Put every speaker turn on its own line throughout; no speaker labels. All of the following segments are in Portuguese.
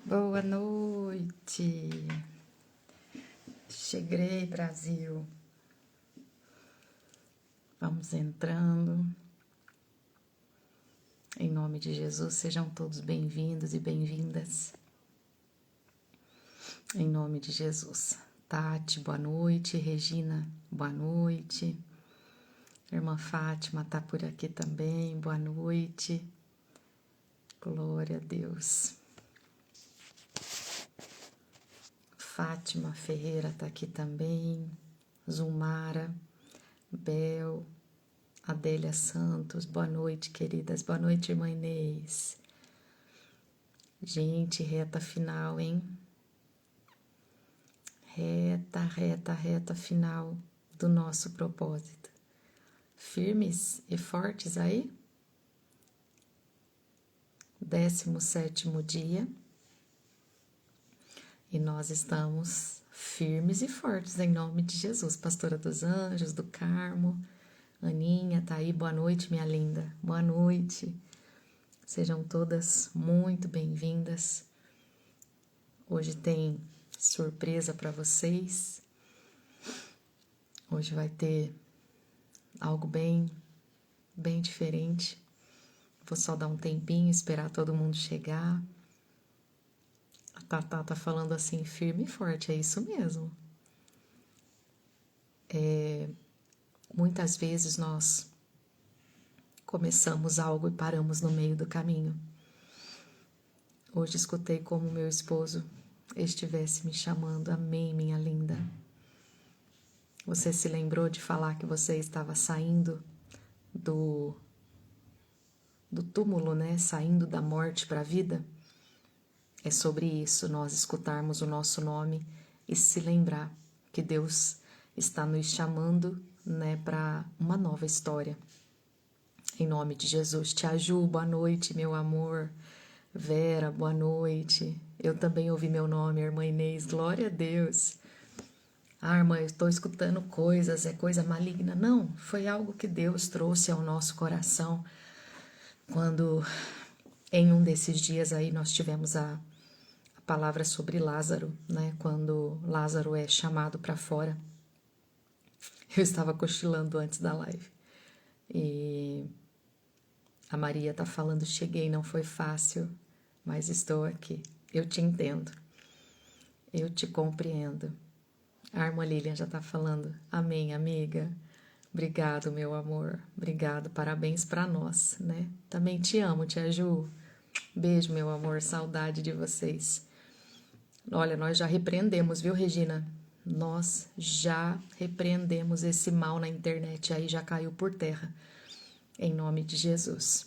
Boa noite. Cheguei, Brasil. Vamos entrando. Em nome de Jesus, sejam todos bem-vindos e bem-vindas. Em nome de Jesus. Tati, boa noite. Regina, boa noite. Irmã Fátima tá por aqui também. Boa noite. Glória a Deus. Fátima Ferreira tá aqui também. Zumara, Bel, Adélia Santos, boa noite, queridas. Boa noite, irmã Inês. Gente, reta final, hein? Reta final do nosso propósito. Firmes e fortes aí? 17º dia. E nós estamos firmes e fortes em nome de Jesus. Pastora dos Anjos, do Carmo, Aninha, tá aí. Boa noite, minha linda. Boa noite. Sejam todas muito bem-vindas. Hoje tem surpresa para vocês. Hoje vai ter algo bem diferente. Vou só dar um tempinho, esperar todo mundo chegar. A Tatá tá falando assim, firme e forte, é isso mesmo. Muitas vezes nós começamos algo e paramos no meio do caminho. Hoje escutei como meu esposo estivesse me chamando. Amém, minha linda. Você se lembrou de falar que você estava saindo do túmulo, né? Saindo da morte para a vida? É sobre isso, nós escutarmos o nosso nome e se lembrar que Deus está nos chamando, né, para uma nova história. Em nome de Jesus. Tia Ju, boa noite, meu amor. Vera, boa noite. Eu também ouvi meu nome, irmã Inês. Glória a Deus. Ah, irmã, eu estou escutando coisas, é coisa maligna. Não, foi algo que Deus trouxe ao nosso coração quando em um desses dias aí nós tivemos a palavra sobre Lázaro, né? Quando Lázaro é chamado para fora. Eu estava cochilando antes da live. E a Maria tá falando, cheguei, não foi fácil, mas estou aqui. Eu te entendo. Eu te compreendo. A irmã Lilian já tá falando, amém, amiga. Obrigado, meu amor. Obrigado, parabéns para nós, né? Também te amo, tia Ju. Beijo, meu amor, saudade de vocês. Olha, nós já repreendemos, viu, Regina? Nós já repreendemos esse mal na internet, aí já caiu por terra, em nome de Jesus.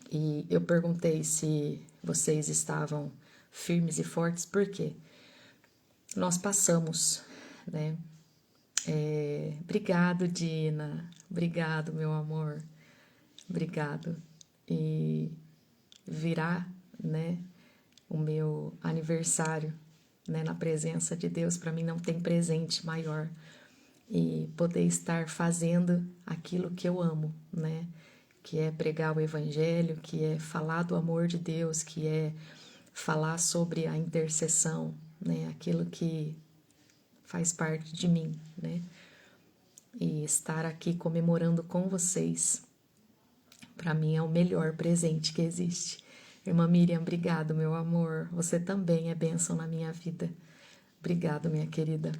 E eu perguntei se vocês estavam firmes e fortes, por quê? Nós passamos, né? Obrigado, Dina. Obrigado, meu amor. Obrigado. E virá, né, o meu aniversário, né, na presença de Deus, para mim não tem presente maior. E poder estar fazendo aquilo que eu amo, né? Que é pregar o evangelho, que é falar do amor de Deus, que é falar sobre a intercessão, né? Aquilo que faz parte de mim, né? E estar aqui comemorando com vocês, para mim é o melhor presente que existe. Irmã Miriam, obrigado, meu amor. Você também é bênção na minha vida. Obrigado, minha querida.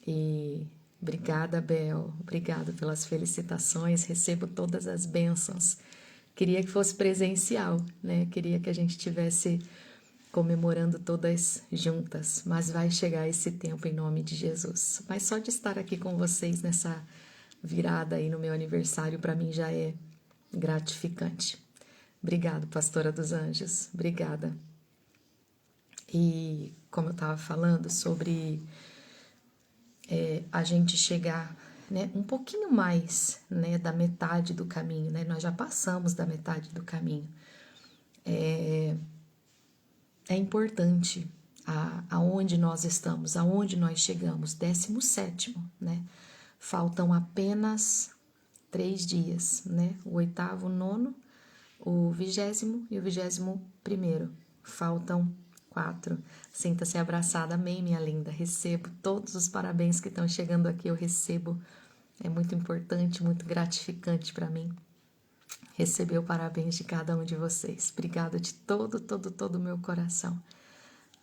E obrigada, Bel. Obrigado pelas felicitações. Recebo todas as bênçãos. Queria que fosse presencial, né? Queria que a gente estivesse comemorando todas juntas. Mas vai chegar esse tempo em nome de Jesus. Mas só de estar aqui com vocês nessa virada aí no meu aniversário, para mim já é gratificante. Obrigado, pastora dos anjos. Obrigada. E como eu estava falando sobre a gente chegar, né, um pouquinho mais, né, da metade do caminho, né? Nós já passamos da metade do caminho. É importante aonde nós estamos, aonde nós chegamos, 17º, né? Faltam apenas 3 dias, né? O 8º, o 9º, o 20º e o 21º. Faltam 4. Sinta-se abraçada. Amém, minha linda. Recebo todos os parabéns que estão chegando aqui. Eu recebo. É muito importante, muito gratificante para mim receber o parabéns de cada um de vocês. Obrigada de todo o meu coração.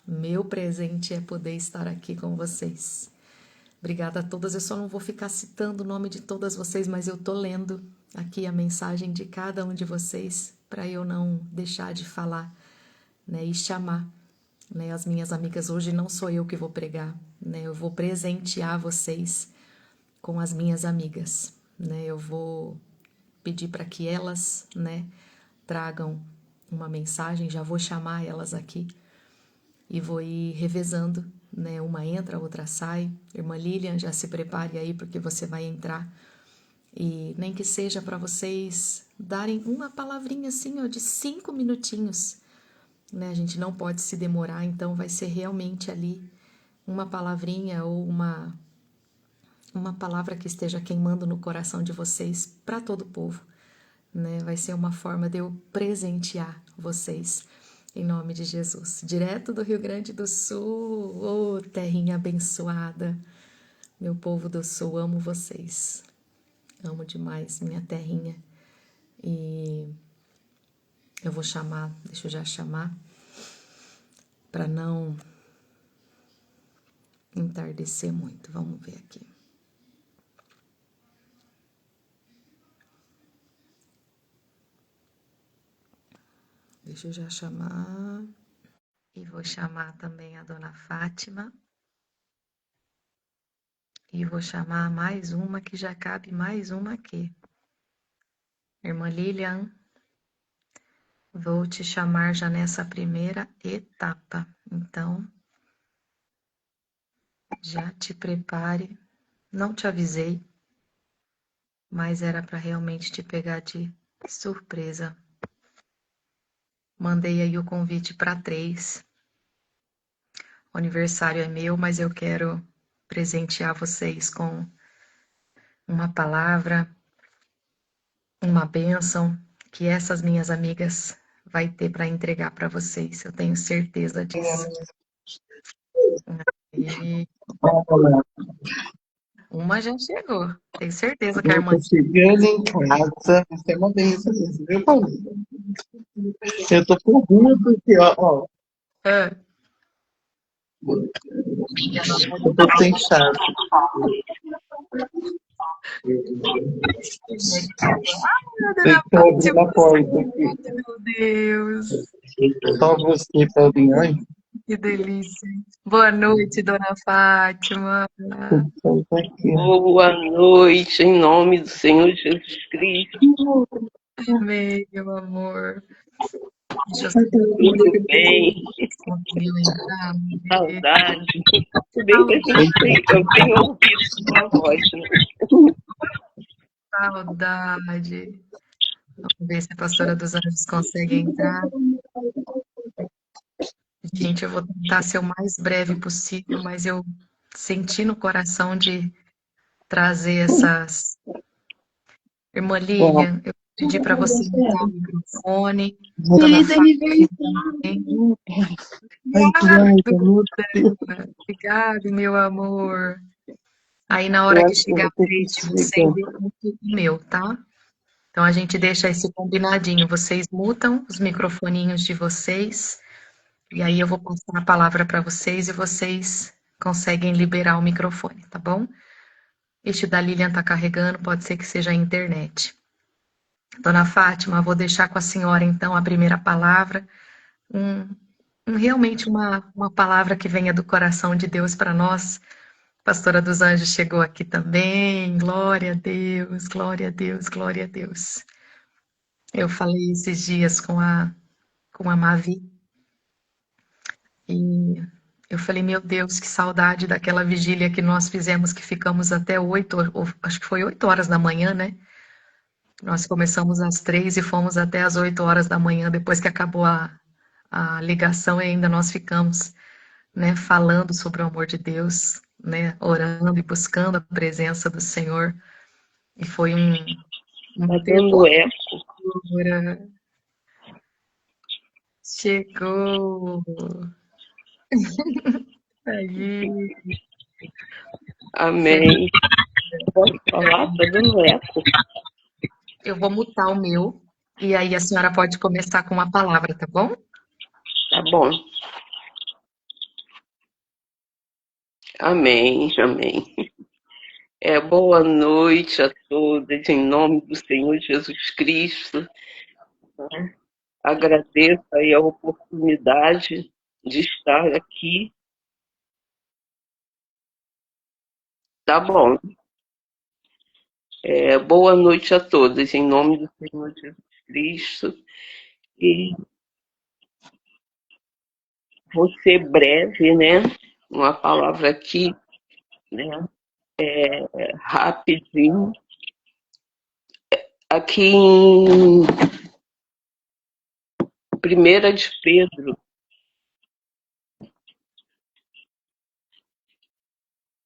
Meu presente é poder estar aqui com vocês. Obrigada a todas. Eu só não vou ficar citando o nome de todas vocês, mas eu tô lendo aqui a mensagem de cada um de vocês para eu não deixar de falar, né, e chamar, né, as minhas amigas. Hoje não sou eu que vou pregar, né, eu vou presentear vocês com as minhas amigas, né, eu vou pedir para que elas, né, tragam uma mensagem. Já vou chamar elas aqui e vou ir revezando, né? Uma entra, a outra sai. Irmã Lilian, já se prepare aí porque você vai entrar. E nem que seja para vocês darem uma palavrinha assim, ó, de 5 minutinhos, né? A gente não pode se demorar, então vai ser realmente ali uma palavrinha ou uma palavra que esteja queimando no coração de vocês para todo o povo, né? Vai ser uma forma de eu presentear vocês, em nome de Jesus. Direto do Rio Grande do Sul, ô terrinha abençoada, meu povo do Sul, amo vocês. Amo demais minha terrinha. E eu vou chamar, deixa eu já chamar, para não entardecer muito. Vamos ver aqui. Deixa eu já chamar. E vou chamar também a dona Fátima. E vou chamar mais uma, que já cabe mais uma aqui. Irmã Lilian, vou te chamar já nessa primeira etapa. Então, já te prepare. Não te avisei, mas era para realmente te pegar de surpresa. Mandei aí o convite para 3. O aniversário é meu, mas eu quero presentear vocês com uma palavra, uma bênção que essas minhas amigas vai ter para entregar para vocês. Eu tenho certeza disso. E uma já chegou. Tenho certeza que a
Eu
irmã...
tô chegando em casa, isso é uma bênção mesmo, viu, Paulinho? Eu tô com tudo aqui, ó.
Ah,
Eu tô sem chave. Tem que abrir a porta aqui.
meu Deus,
Só você, Paulinho, olha.
que delícia. Boa noite, dona Fátima.
Só aqui.
Boa noite, em nome do Senhor Jesus Cristo.
Amém, meu amor. Deixa eu
Tudo bem?
conseguir entrar.
Saudade. Se bem que eu tenho ouvido sua voz, né?
Saudade. Vamos ver se a pastora dos anjos consegue entrar. Gente, eu vou tentar ser o mais breve possível, mas eu senti no coração de trazer essas... Irmã Lilian, eu pedi para você ligar o microfone. Dona Fátima também. Obrigada, meu amor. Aí na hora que chegar a vez de vocês, eu muto o meu, tá? Então a gente deixa esse combinadinho. Vocês mutam os microfoninhos de vocês, e aí eu vou passar a palavra para vocês e vocês conseguem liberar o microfone, tá bom? Este da Lilian tá carregando, pode ser que seja a internet. Dona Fátima, vou deixar com a senhora então a primeira palavra, realmente uma palavra que venha do coração de Deus para nós. Pastora dos Anjos chegou aqui também. Glória a Deus, glória a Deus, glória a Deus. Eu falei esses dias com a Mavi e eu falei, meu Deus, que saudade daquela vigília que nós fizemos, que ficamos até 8, acho que foi 8 horas da manhã, né? Nós começamos às 3 e fomos até às 8 horas da manhã, depois que acabou a ligação, e ainda nós ficamos, né, falando sobre o amor de Deus, né, orando e buscando a presença do Senhor. E foi uma
Fazendo eco.
Chegou. Aí,
Amém. Pode falar? Tá dando eco.
eu vou mutar o meu e aí a senhora pode começar com uma palavra, tá bom?
Tá bom. Amém, amém. Boa noite a todos, em nome do Senhor Jesus Cristo. Agradeço aí a oportunidade de estar aqui. Tá bom. Boa noite a todos, em nome do Senhor Jesus Cristo. E vou ser breve, né? Uma palavra aqui, né? Rapidinho. Aqui em 1 de Pedro,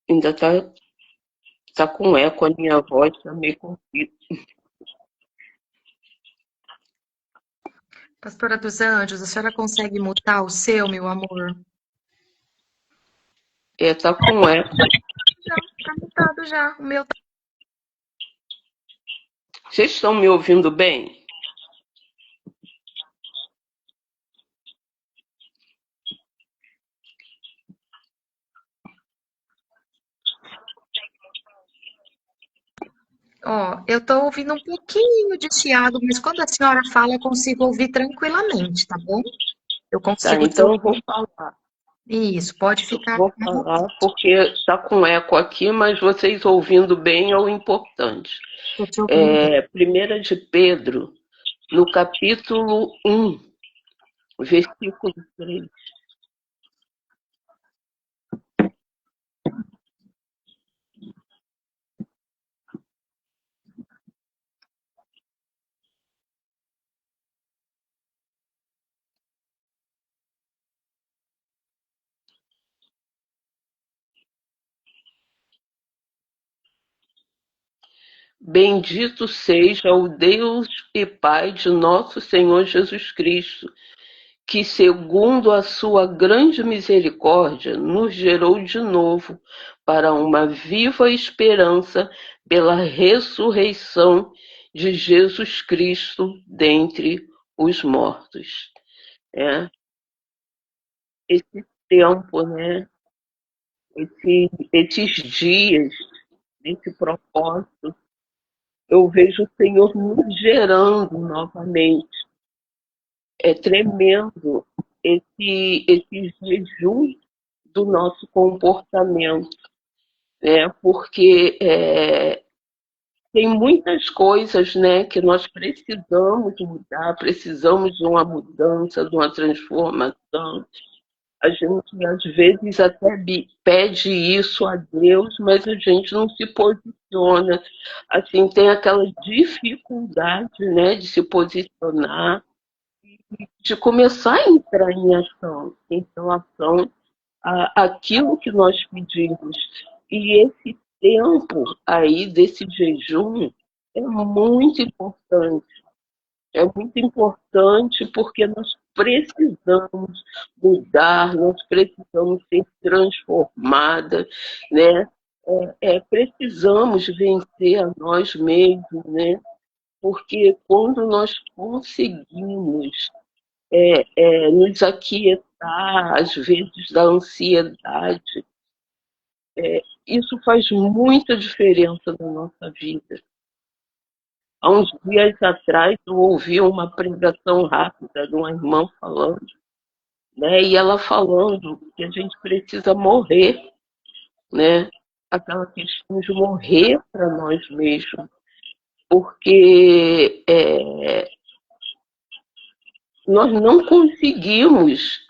ainda tá com eco a minha voz, tá meio confusa.
Pastora dos Anjos, a senhora consegue mutar o seu, meu amor?
Tá com eco.
Já, tá mutado já. O meu tá.
Vocês estão me ouvindo bem?
Ó, eu tô ouvindo um pouquinho de chiado, mas quando a senhora fala, eu consigo ouvir tranquilamente, tá bom? Eu
Tá,
consigo te
então eu vou
ouvir.
falar.
Isso, pode
Eu
ficar
vou
à
falar
vontade.
porque tá com eco aqui, mas vocês ouvindo bem é o importante.
Tô te ouvindo bem.
1 de Pedro, no capítulo 1, versículo 3. Bendito seja o Deus e Pai de nosso Senhor Jesus Cristo, que, segundo a sua grande misericórdia, nos gerou de novo para uma viva esperança pela ressurreição de Jesus Cristo dentre os mortos. É, esse tempo, né? Esses dias, esse propósito, eu vejo o Senhor nos gerando novamente. É tremendo esse jejum do nosso comportamento, né? Porque tem muitas coisas, né, que nós precisamos mudar, precisamos de uma mudança, de uma transformação. A gente às vezes até pede isso a Deus, mas a gente não se posiciona. Assim, tem aquela dificuldade, né, de se posicionar, de começar a entrar em ação em relação àquilo que nós pedimos. E esse tempo aí desse jejum é muito importante. É muito importante porque nós precisamos mudar, nós precisamos ser transformadas, né? Precisamos vencer a nós mesmos, né? Porque quando nós conseguimos nos aquietar, às vezes, da ansiedade, isso faz muita diferença na nossa vida. Há uns dias atrás, eu ouvi uma pregação rápida de uma irmã falando, né? E ela falando que a gente precisa morrer, né? Aquela questão de morrer para nós mesmos, porque nós não conseguimos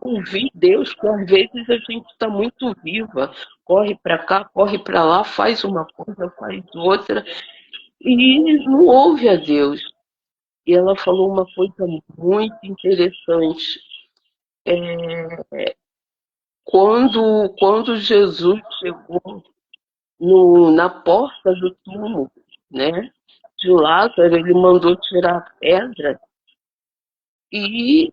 ouvir Deus, porque às vezes a gente está muito viva, corre para cá, corre para lá, faz uma coisa, faz outra, e não ouve a Deus. E ela falou uma coisa muito interessante. Quando Jesus chegou na porta do túmulo, né, de Lázaro, ele mandou tirar a pedra e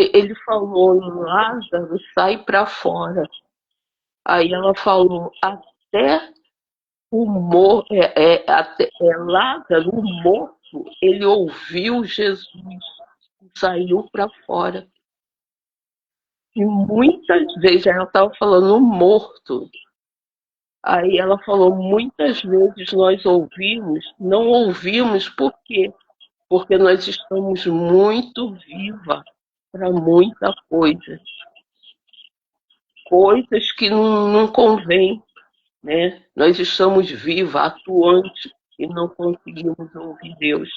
ele falou, Lázaro, sai para fora. Aí ela falou, até Lázaro, o morto, ele ouviu Jesus e saiu para fora. E muitas vezes, ela estava falando o morto. Aí ela falou, muitas vezes nós não ouvimos, por quê? Porque nós estamos muito vivas para muita coisa. Coisas que não convém, né? Nós estamos vivos, atuantes, e não conseguimos ouvir Deus,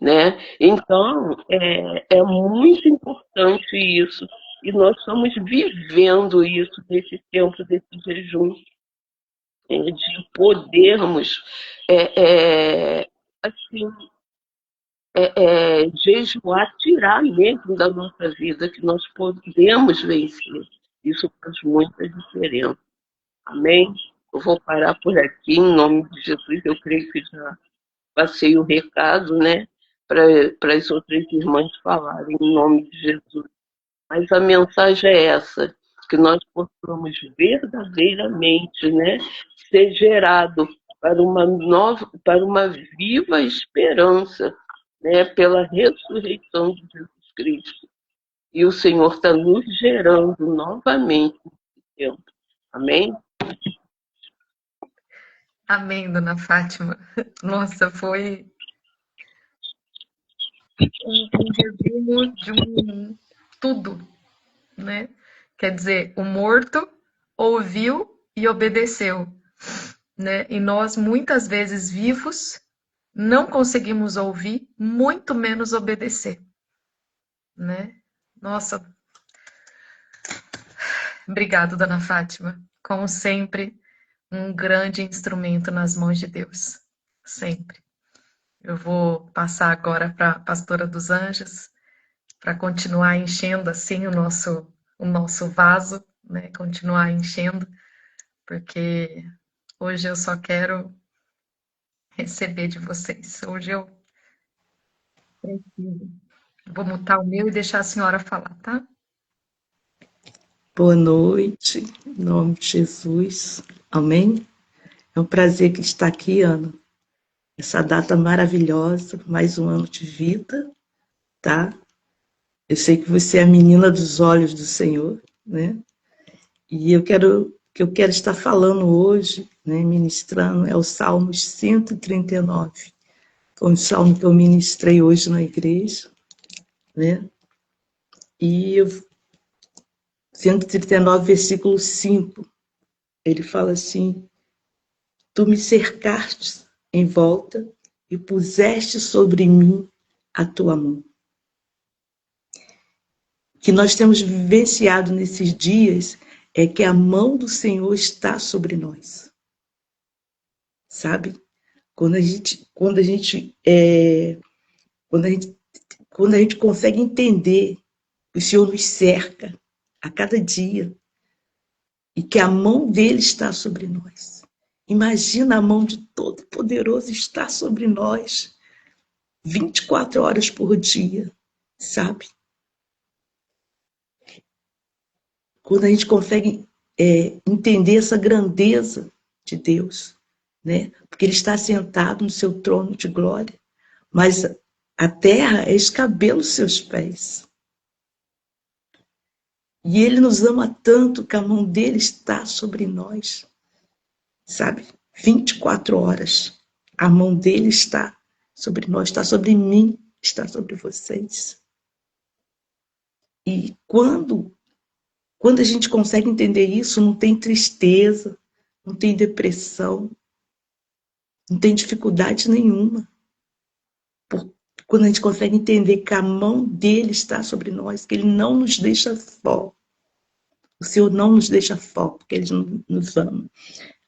né? Então, é muito importante isso, e nós estamos vivendo isso nesse tempo desse jejum, de podermos, assim, jejuar, tirar mesmo da nossa vida, que nós podemos vencer. Isso faz muita diferença. Amém? Eu vou parar por aqui, em nome de Jesus. Eu creio que já passei o recado, né? Para as outras irmãs falarem, em nome de Jesus. Mas a mensagem é essa, que nós possamos verdadeiramente, né, ser gerado para uma viva esperança, né, pela ressurreição de Jesus Cristo. E o Senhor está nos gerando novamente nesse tempo. Amém?
Amém, dona Fátima. Nossa, foi um resumo de tudo, né? Quer dizer, o morto ouviu e obedeceu, né? E nós, muitas vezes vivos, não conseguimos ouvir, muito menos obedecer, né? Nossa, obrigado, dona Fátima. Como sempre, um grande instrumento nas mãos de Deus, sempre. Eu vou passar agora para a pastora dos anjos, para continuar enchendo assim o nosso vaso, né? Continuar enchendo, porque hoje eu só quero receber de vocês. Hoje eu preciso. Vou mutar o meu e deixar a senhora falar, tá?
Boa noite, em nome de Jesus. Amém? É um prazer que estar aqui, Ana. Essa data maravilhosa, mais um ano de vida, tá? Eu sei que você é a menina dos olhos do Senhor, né? E eu quero estar falando hoje, né, ministrando, é o Salmo 139. Foi um salmo que eu ministrei hoje na igreja, né? E 139, versículo 5, ele fala assim: Tu me cercaste em volta e puseste sobre mim a tua mão. O que nós temos vivenciado nesses dias é que a mão do Senhor está sobre nós. Sabe? Quando a gente consegue entender que o Senhor nos cerca a cada dia e que a mão dele está sobre nós. Imagina a mão de Todo-Poderoso estar sobre nós 24 horas por dia, sabe? Quando a gente consegue entender essa grandeza de Deus, né? Porque ele está sentado no seu trono de glória, mas a terra é escabelo aos seus pés. E ele nos ama tanto que a mão dele está sobre nós, sabe? 24 horas. A mão dele está sobre nós, está sobre mim, está sobre vocês. E quando a gente consegue entender isso, não tem tristeza, não tem depressão, não tem dificuldade nenhuma. Quando a gente consegue entender que a mão dele está sobre nós, que ele não nos deixa só. O Senhor não nos deixa só, porque ele nos ama.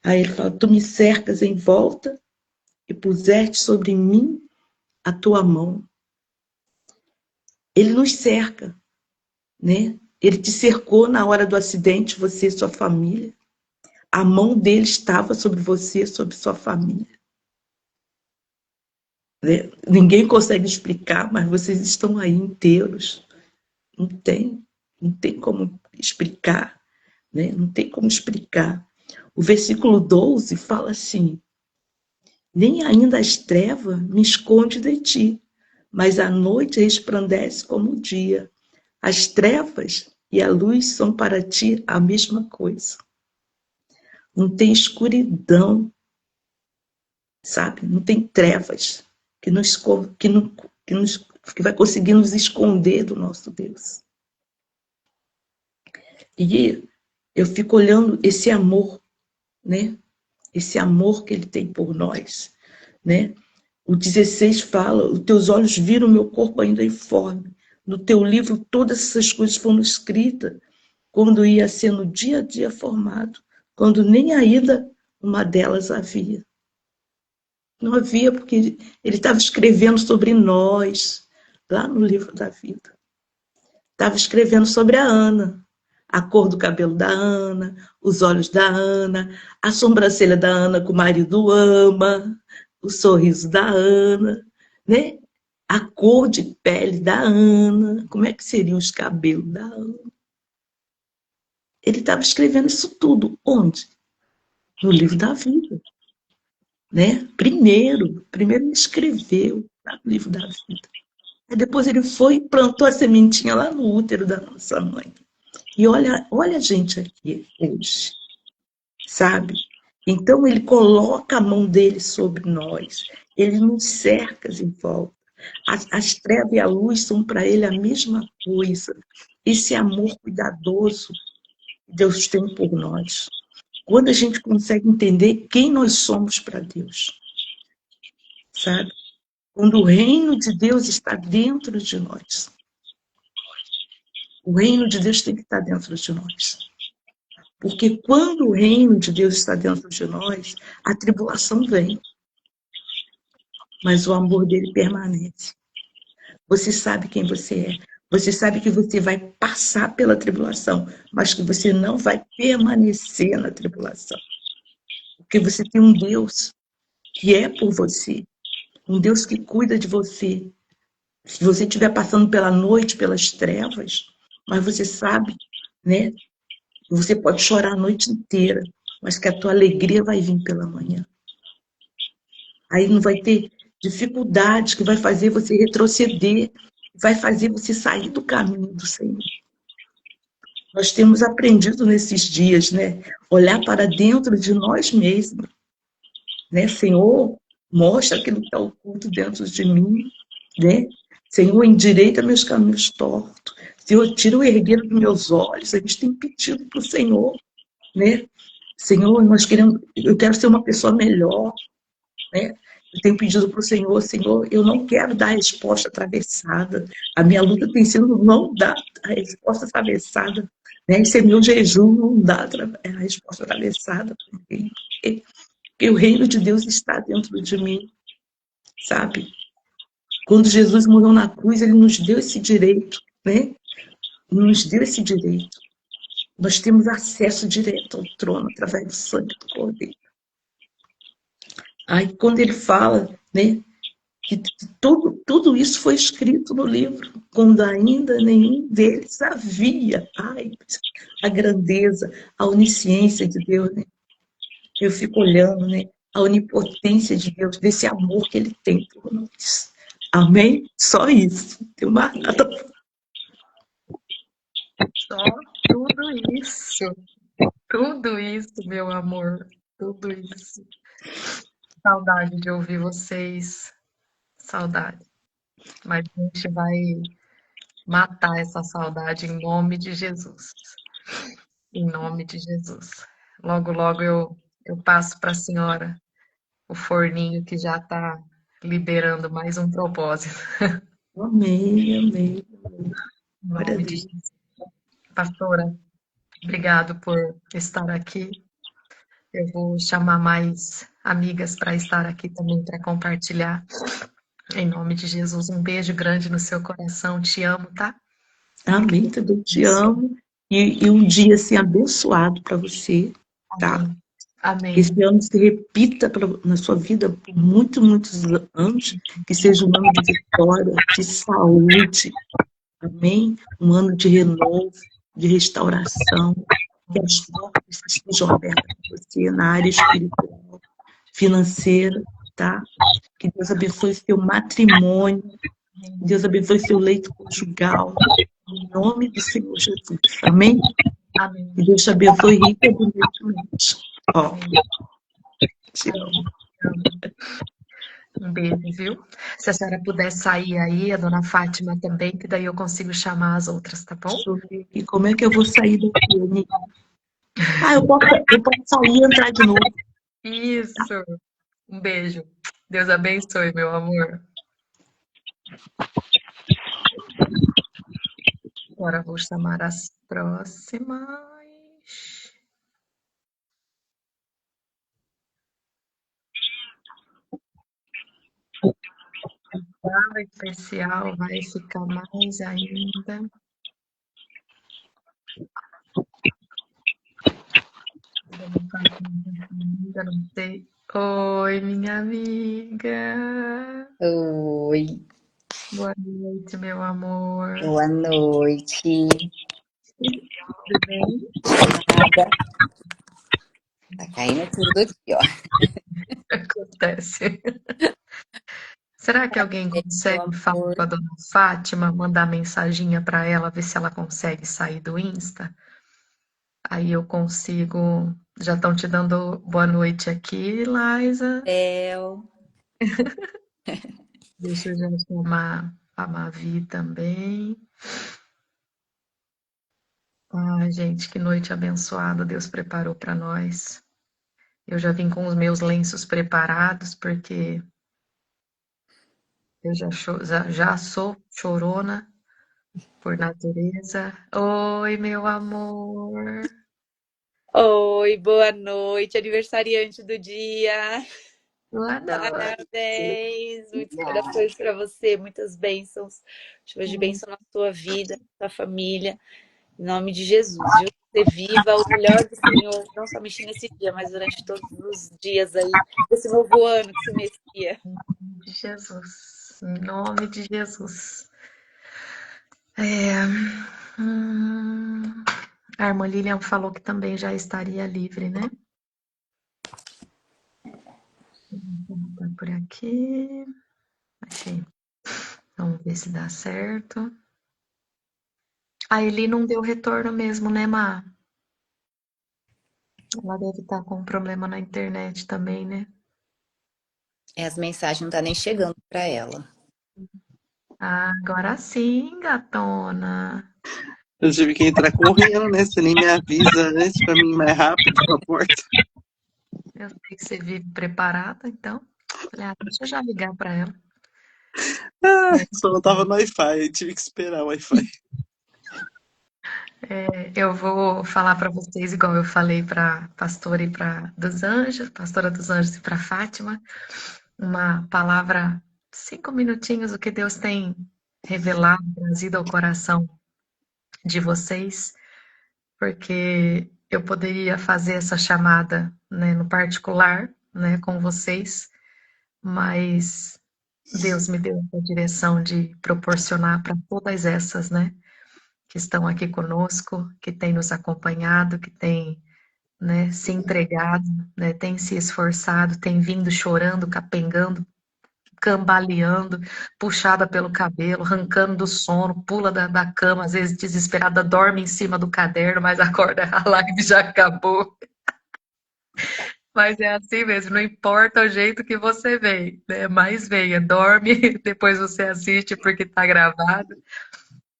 Aí ele fala: Tu me cercas em volta e puseste sobre mim a tua mão. Ele nos cerca, né? Ele te cercou na hora do acidente, você e sua família. A mão dele estava sobre você, sobre sua família. Né? Ninguém consegue explicar, mas vocês estão aí inteiros. Não tem como explicar, né? Não tem como explicar. O versículo 12 fala assim: nem ainda as trevas me esconde de ti, mas a noite resplandece como o dia. As trevas e a luz são para ti a mesma coisa. Não tem escuridão, sabe? Não tem trevas que vai conseguir nos esconder do nosso Deus. E eu fico olhando esse amor, né? Esse amor que ele tem por nós, né? O 16 fala: os teus olhos viram o meu corpo ainda informe. No teu livro todas essas coisas foram escritas quando ia sendo dia a dia formado, quando nem ainda uma delas havia. Não havia, porque ele estava escrevendo sobre nós, lá no livro da vida. Estava escrevendo sobre a Ana, a cor do cabelo da Ana, os olhos da Ana, a sobrancelha da Ana que o marido ama, o sorriso da Ana, né? A cor de pele da Ana, como é que seriam os cabelos da Ana. Ele estava escrevendo isso tudo. Onde? No livro da vida. Né? Primeiro ele escreveu no livro da vida. Aí depois ele foi e plantou a sementinha lá no útero da nossa mãe. E olha a gente aqui hoje, sabe? Então ele coloca a mão dele sobre nós, ele nos cerca em volta. As trevas e a luz são para ele a mesma coisa. Esse amor cuidadoso que Deus tem por nós. Quando a gente consegue entender quem nós somos para Deus, sabe? Quando o reino de Deus está dentro de nós. O reino de Deus tem que estar dentro de nós. Porque quando o reino de Deus está dentro de nós, a tribulação vem. Mas o amor dele permanece. Você sabe quem você é. Você sabe que você vai passar pela tribulação, mas que você não vai permanecer na tribulação. Porque você tem um Deus que é por você. Um Deus que cuida de você. Se você estiver passando pela noite, pelas trevas, mas você sabe, né? Você pode chorar a noite inteira, mas que a tua alegria vai vir pela manhã. Aí não vai ter dificuldade que vai fazer você retroceder, vai fazer você sair do caminho do Senhor. Nós temos aprendido nesses dias, né? Olhar para dentro de nós mesmos. Né? Senhor, mostra aquilo que está oculto dentro de mim, né? Senhor, endireita meus caminhos tortos. Senhor, tira o ergueiro dos meus olhos. A gente tem pedido para o Senhor, né? Senhor, eu quero ser uma pessoa melhor, né? Eu tenho pedido para o Senhor, Senhor, eu não quero dar a resposta atravessada. A minha luta tem sido não dar a resposta atravessada. Né? Esse é meu jejum, não dá a resposta atravessada. Porque o reino de Deus está dentro de mim, sabe? Quando Jesus morreu na cruz, ele nos deu esse direito, né? Nos deu esse direito. Nós temos acesso direto ao trono através do sangue do Cordeiro. Aí, quando ele fala, né, que tudo isso foi escrito no livro, quando ainda nenhum deles havia. Ai, a grandeza, a onisciência de Deus, né? Eu fico olhando, né, a onipotência de Deus, desse amor que ele tem por nós. Amém? Só isso. Não tem mais nada.
Só tudo isso. Tudo isso, meu amor. Tudo isso. Saudade de ouvir vocês. Saudade. Mas a gente vai matar essa saudade em nome de Jesus. Em nome de Jesus. Logo, logo eu passo para a senhora o forninho que já está liberando mais um propósito.
Amém, amém.
Em nome de Jesus. Pastora, obrigado por estar aqui. Eu vou chamar mais amigas para estar aqui também para compartilhar. Em nome de Jesus, um beijo grande no seu coração. Te amo, tá?
Amém, também te amo. E um dia assim abençoado para você, tá?
Amém. Amém.
Que esse ano se repita na sua vida por muitos, muitos anos. Que seja um ano de vitória, de saúde. Amém? Um ano de renovo, de restauração, que as portas estejam abertas para você na área espiritual, financeira, tá? Que Deus abençoe seu matrimônio, que Deus abençoe seu leito conjugal, em nome do Senhor Jesus, amém?
Amém.
Que Deus te abençoe rica e abundantemente. Ó, te amo.
Um beijo, viu? Se a senhora puder sair aí, a dona Fátima também, que daí eu consigo chamar as outras, tá bom?
Deixa eu ver aqui, como é que eu vou sair daqui, Aninha? Ah, eu posso sair e entrar de novo.
Isso. Um beijo. Deus abençoe, meu amor. Agora vou chamar as próximas. Sala especial vai ficar mais ainda. Ainda não sei. Oi, minha amiga.
Oi,
Boa noite, meu amor.
boa noite.
Tudo bem?
Nada. Tá caindo tudo aqui, ó.
Acontece. Será que alguém
Meu
consegue falar
amor.
com a dona Fátima, mandar mensaginha para ela, ver se ela consegue sair do Insta? Aí eu consigo. Já estão te dando boa noite aqui, Liza.
Bel.
Deixa eu já chamar a Mavi também. Ai, gente, que noite abençoada Deus preparou para nós. Eu já vim com os meus lenços preparados, porque eu já sou chorona por natureza. Oi, meu amor.
Oi, boa noite, aniversariante do dia.
Boa noite.
Parabéns, muitos corações para você, muitas bênçãos. Chuvas de bênção na sua vida, na sua família. Em nome de Jesus, viu? Você viva o melhor do Senhor, não somente nesse dia, mas durante todos os dias aí, desse novo ano que se inicia.
De Jesus. Em nome de Jesus. É, a irmã Lilian falou que também já estaria livre, né? Vou botar por aqui. Achei. Vamos ver se dá certo. A Eli não deu retorno mesmo, né, Má? Ela deve estar com um problema na internet também, né?
As mensagens não tá nem chegando para ela.
Ah, agora sim, gatona.
Eu tive que entrar correndo, né? Você nem me avisa antes pra mim ir mais rápido pra porta.
Eu sei que você vive preparada, então. Falei, deixa eu já ligar para ela.
Só não tava no Wi-Fi, eu tive que esperar o Wi-Fi.
Eu vou falar para vocês, igual eu falei para pastora e para dos Anjos, pastora dos Anjos e para Fátima, uma palavra, 5 minutinhos, o que Deus tem revelado, trazido ao coração de vocês, porque eu poderia fazer essa chamada, né, no particular, né, com vocês, mas Deus me deu a direção de proporcionar para todas essas, né, que estão aqui conosco, que têm nos acompanhado, que têm, né, se entregado, né, têm se esforçado, têm vindo chorando, capengando, cambaleando, puxada pelo cabelo, arrancando do sono, pula da cama, às vezes desesperada, dorme em cima do caderno, mas acorda, a live já acabou. Mas é assim mesmo, não importa o jeito que você vem, né? Mas venha, dorme, depois você assiste porque está gravado.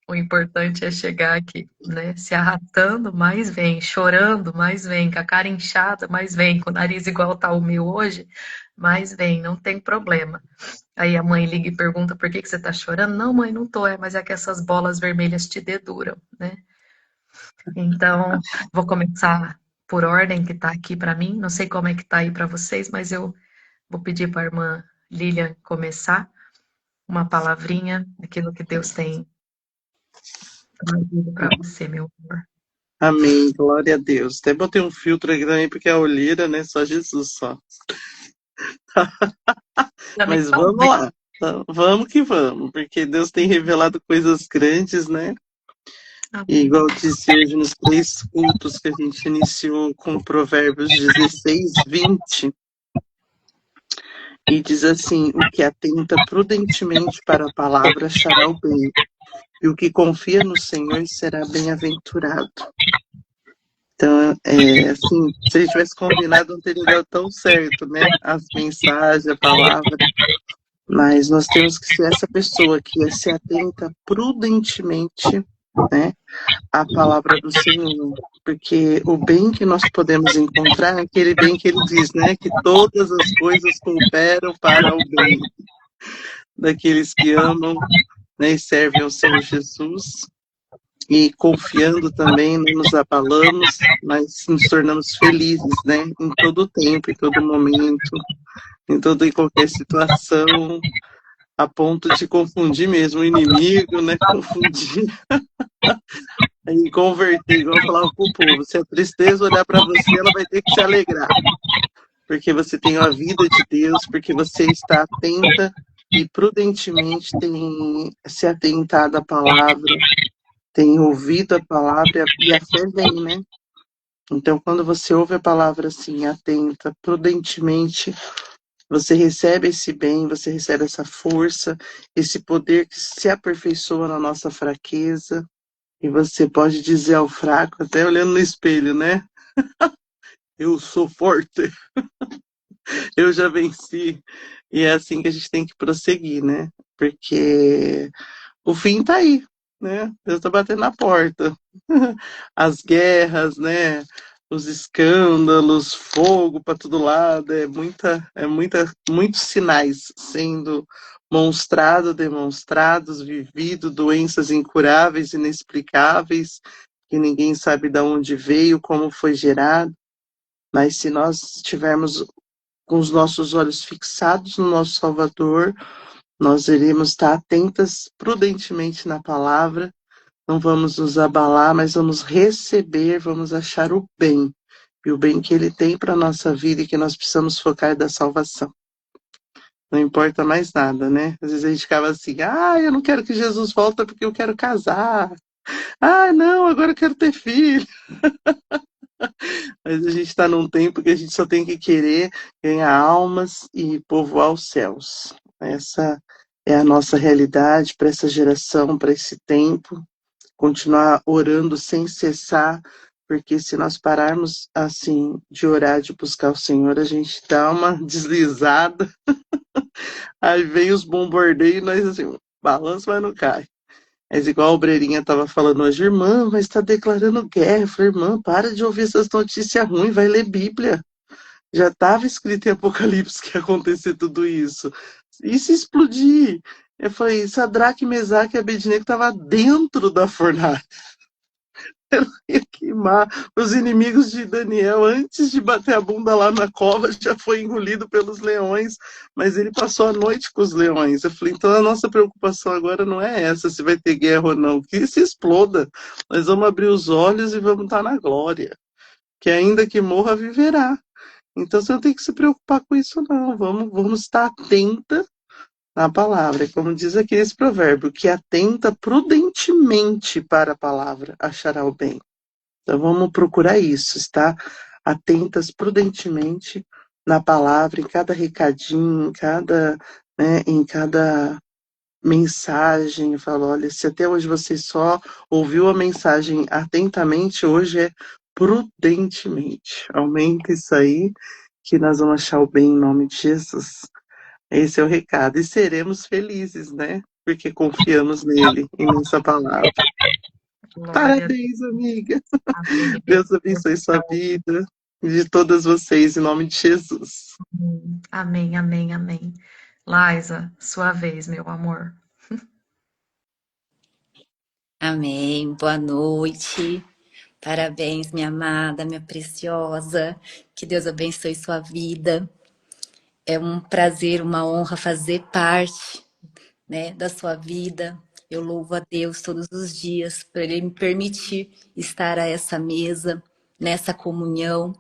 O importante é chegar aqui, né? Se arrastando, mais vem, chorando, mais vem, com a cara inchada, mais vem, com o nariz igual tá o meu hoje, mais vem, não tem problema. Aí a mãe liga e pergunta por que você tá chorando? Não, mãe, não tô, mas é que essas bolas vermelhas te deduram, né? Então, vou começar por ordem que tá aqui para mim. Não sei como é que tá aí para vocês, mas eu vou pedir para a irmã Lilian começar uma palavrinha daquilo que Deus tem trazido para você, meu amor.
Amém, glória a Deus. Até botei um filtro aqui também, porque a olheira, né? Só Jesus só.
Já me
Mas
fala
vamos
bem.
lá. Então, vamos que vamos, porque Deus tem revelado coisas grandes, né? E
Amém.
igual eu disse hoje nos 3 cultos que a gente iniciou com Provérbios 16, 20, e diz assim: o que atenta prudentemente para a palavra achará o bem, e o que confia no Senhor será bem-aventurado. Então, assim, se a gente tivesse combinado, não teria dado tão certo, né? As mensagens, a palavra. Mas nós temos que ser essa pessoa que se atenta prudentemente, né, à palavra do Senhor. Porque o bem que nós podemos encontrar é aquele bem que ele diz, né? Que todas as coisas cooperam para o bem daqueles que amam, né, e servem ao Senhor Jesus. E confiando também, não nos abalamos, mas nos tornamos felizes, né? Em todo tempo, em todo momento, em toda e qualquer situação, a ponto de confundir mesmo o inimigo, né? Confundir e converter, igual eu falava pro povo, se a tristeza olhar para você, ela vai ter que se alegrar, porque você tem a vida de Deus, porque você está atenta e prudentemente tem se atentado à palavra, tem ouvido a palavra e a fé vem, né? Então, quando você ouve a palavra assim, atenta, prudentemente, você recebe esse bem, você recebe essa força, esse poder que se aperfeiçoa na nossa fraqueza, e você pode dizer ao fraco, até olhando no espelho, né? Eu sou forte, eu já venci. E é assim que a gente tem que prosseguir, né? Porque o fim tá aí, né? Deus tá batendo na porta. As guerras, né? Os escândalos, fogo para todo lado, muitos sinais sendo demonstrados, vivido, doenças incuráveis, inexplicáveis, que ninguém sabe de onde veio, como foi gerado. Mas se nós estivermos com os nossos olhos fixados no nosso Salvador, nós iremos estar atentas prudentemente na palavra, não vamos nos abalar, mas vamos receber, vamos achar o bem. E o bem que ele tem para a nossa vida e que nós precisamos focar é da salvação. Não importa mais nada, né? Às vezes a gente ficava assim, eu não quero que Jesus volte porque eu quero casar. Não, agora eu quero ter filho. Mas a gente está num tempo que a gente só tem que querer ganhar almas e povoar os céus. Essa é a nossa realidade para essa geração, para esse tempo. Continuar orando sem cessar, porque se nós pararmos assim de orar, de buscar o Senhor, a gente dá uma deslizada, aí vem os bombardeios e nós assim, balança, mas não cai. Mas igual a obreirinha estava falando hoje, irmã, mas está declarando guerra. Eu falei, irmã, para de ouvir essas notícias ruins, vai ler Bíblia. Já estava escrito em Apocalipse que ia acontecer tudo isso. E se explodir? Eu falei, Sadraque, Mesaque e Abednego estavam dentro da fornalha. Eu ia queimar. Os inimigos de Daniel, antes de bater a bunda lá na cova, já foi engolido pelos leões, mas ele passou a noite com os leões. Eu falei, então a nossa preocupação agora não é essa, se vai ter guerra ou não, que se exploda. Nós vamos abrir os olhos e vamos estar na glória. Que ainda que morra, viverá. Então você não tem que se preocupar com isso, não. Vamos estar atenta na palavra. Como diz aqui esse provérbio, que atenta prudentemente para a palavra, achará o bem. Então vamos procurar isso, estar atentas prudentemente na palavra, em cada recadinho, em cada mensagem. Eu falo, olha, se até hoje você só ouviu a mensagem atentamente, hoje é prudentemente. Aumenta isso aí, que nós vamos achar o bem em nome de Jesus. Esse é o recado. E seremos felizes, né? Porque confiamos nele e nessa palavra.
Glória a
Parabéns, amiga.
Amém.
Deus abençoe sua vida e de todas vocês, em nome de Jesus.
Amém, amém, amém. Laisa, sua vez, meu amor.
Amém. Boa noite. Parabéns, minha amada, minha preciosa. Que Deus abençoe sua vida. É um prazer, uma honra fazer parte, né, da sua vida. Eu louvo a Deus todos os dias por Ele me permitir estar a essa mesa, nessa comunhão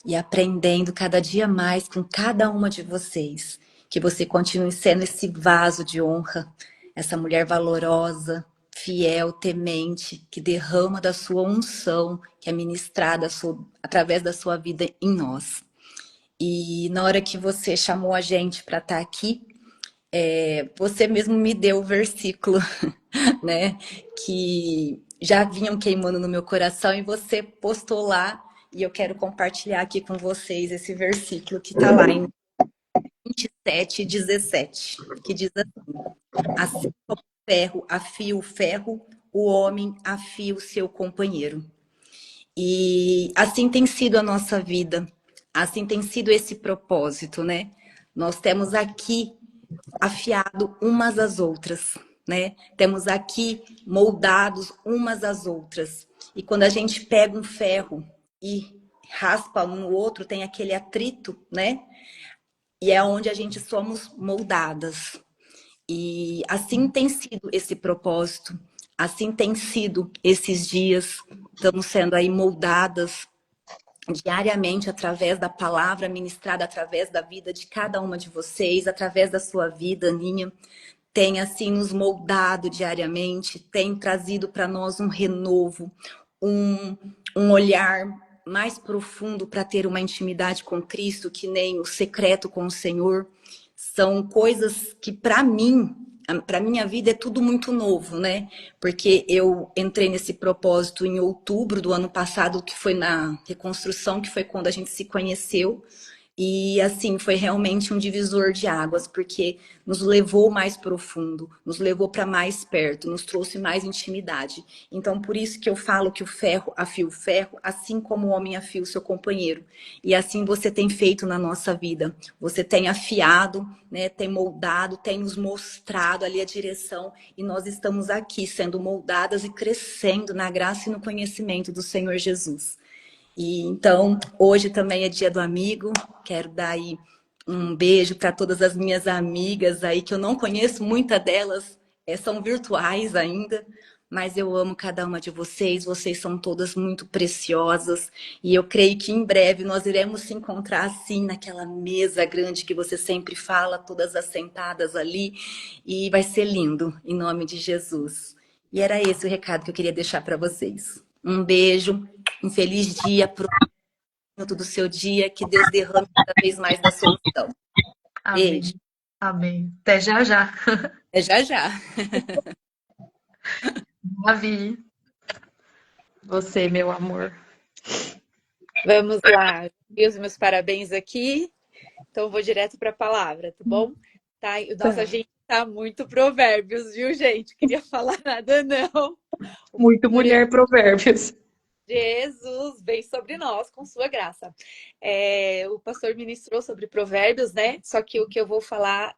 e aprendendo cada dia mais com cada uma de vocês. Que você continue sendo esse vaso de honra, essa mulher valorosa, fiel, temente, que derrama da sua unção, que é ministrada através da sua vida em nós. E na hora que você chamou a gente para estar aqui, você mesmo me deu o versículo, né? Que já vinham queimando no meu coração e você postou lá. E eu quero compartilhar aqui com vocês esse versículo que está lá em 27:17, que diz assim como o ferro afia o ferro, o homem afia o seu companheiro. E assim tem sido a nossa vida, assim tem sido esse propósito, né? Nós temos aqui afiado umas às outras, né? Temos aqui moldados umas às outras. E quando a gente pega um ferro e raspa um no outro, tem aquele atrito, né? E é onde a gente somos moldadas. E assim tem sido esse propósito, assim tem sido esses dias, estamos sendo aí moldadas diariamente através da palavra ministrada, através da vida de cada uma de vocês, através da sua vida, Aninha, tem assim nos moldado diariamente, tem trazido para nós um renovo, um olhar mais profundo para ter uma intimidade com Cristo, que nem o secreto com o Senhor. São coisas que para mim, para minha vida é tudo muito novo, né? Porque eu entrei nesse propósito em outubro do ano passado, que foi na reconstrução, que foi quando a gente se conheceu. E assim, foi realmente um divisor de águas, porque nos levou mais profundo, nos levou para mais perto, nos trouxe mais intimidade. Então, por isso que eu falo que o ferro afia o ferro, assim como o homem afia o seu companheiro. E assim você tem feito na nossa vida. Você tem afiado, né, tem moldado, tem nos mostrado ali a direção. E nós estamos aqui sendo moldadas e crescendo na graça e no conhecimento do Senhor Jesus. E então, hoje também é dia do amigo. Quero dar aí um beijo para todas as minhas amigas aí, que eu não conheço, muitas delas são virtuais ainda, mas eu amo cada uma de vocês. Vocês são todas muito preciosas. E eu creio que em breve nós iremos se encontrar assim, naquela mesa grande que você sempre fala, todas assentadas ali. E vai ser lindo, em nome de Jesus. E era esse o recado que eu queria deixar para vocês. Um beijo, um feliz dia, minuto do seu dia, que Deus derrame cada vez mais da sua unção. Beijo.
Amém. Amém. Até já já.
É já já.
Davi, você, meu amor.
Vamos lá. E os meus parabéns aqui. Então, eu vou direto para a palavra, tá bom? Tá? Nossa, a gente tá muito provérbios, viu, gente? Queria falar nada, não.
Muito mulher provérbios.
Jesus vem sobre nós com sua graça. O pastor ministrou sobre provérbios, né? Só que o que eu vou falar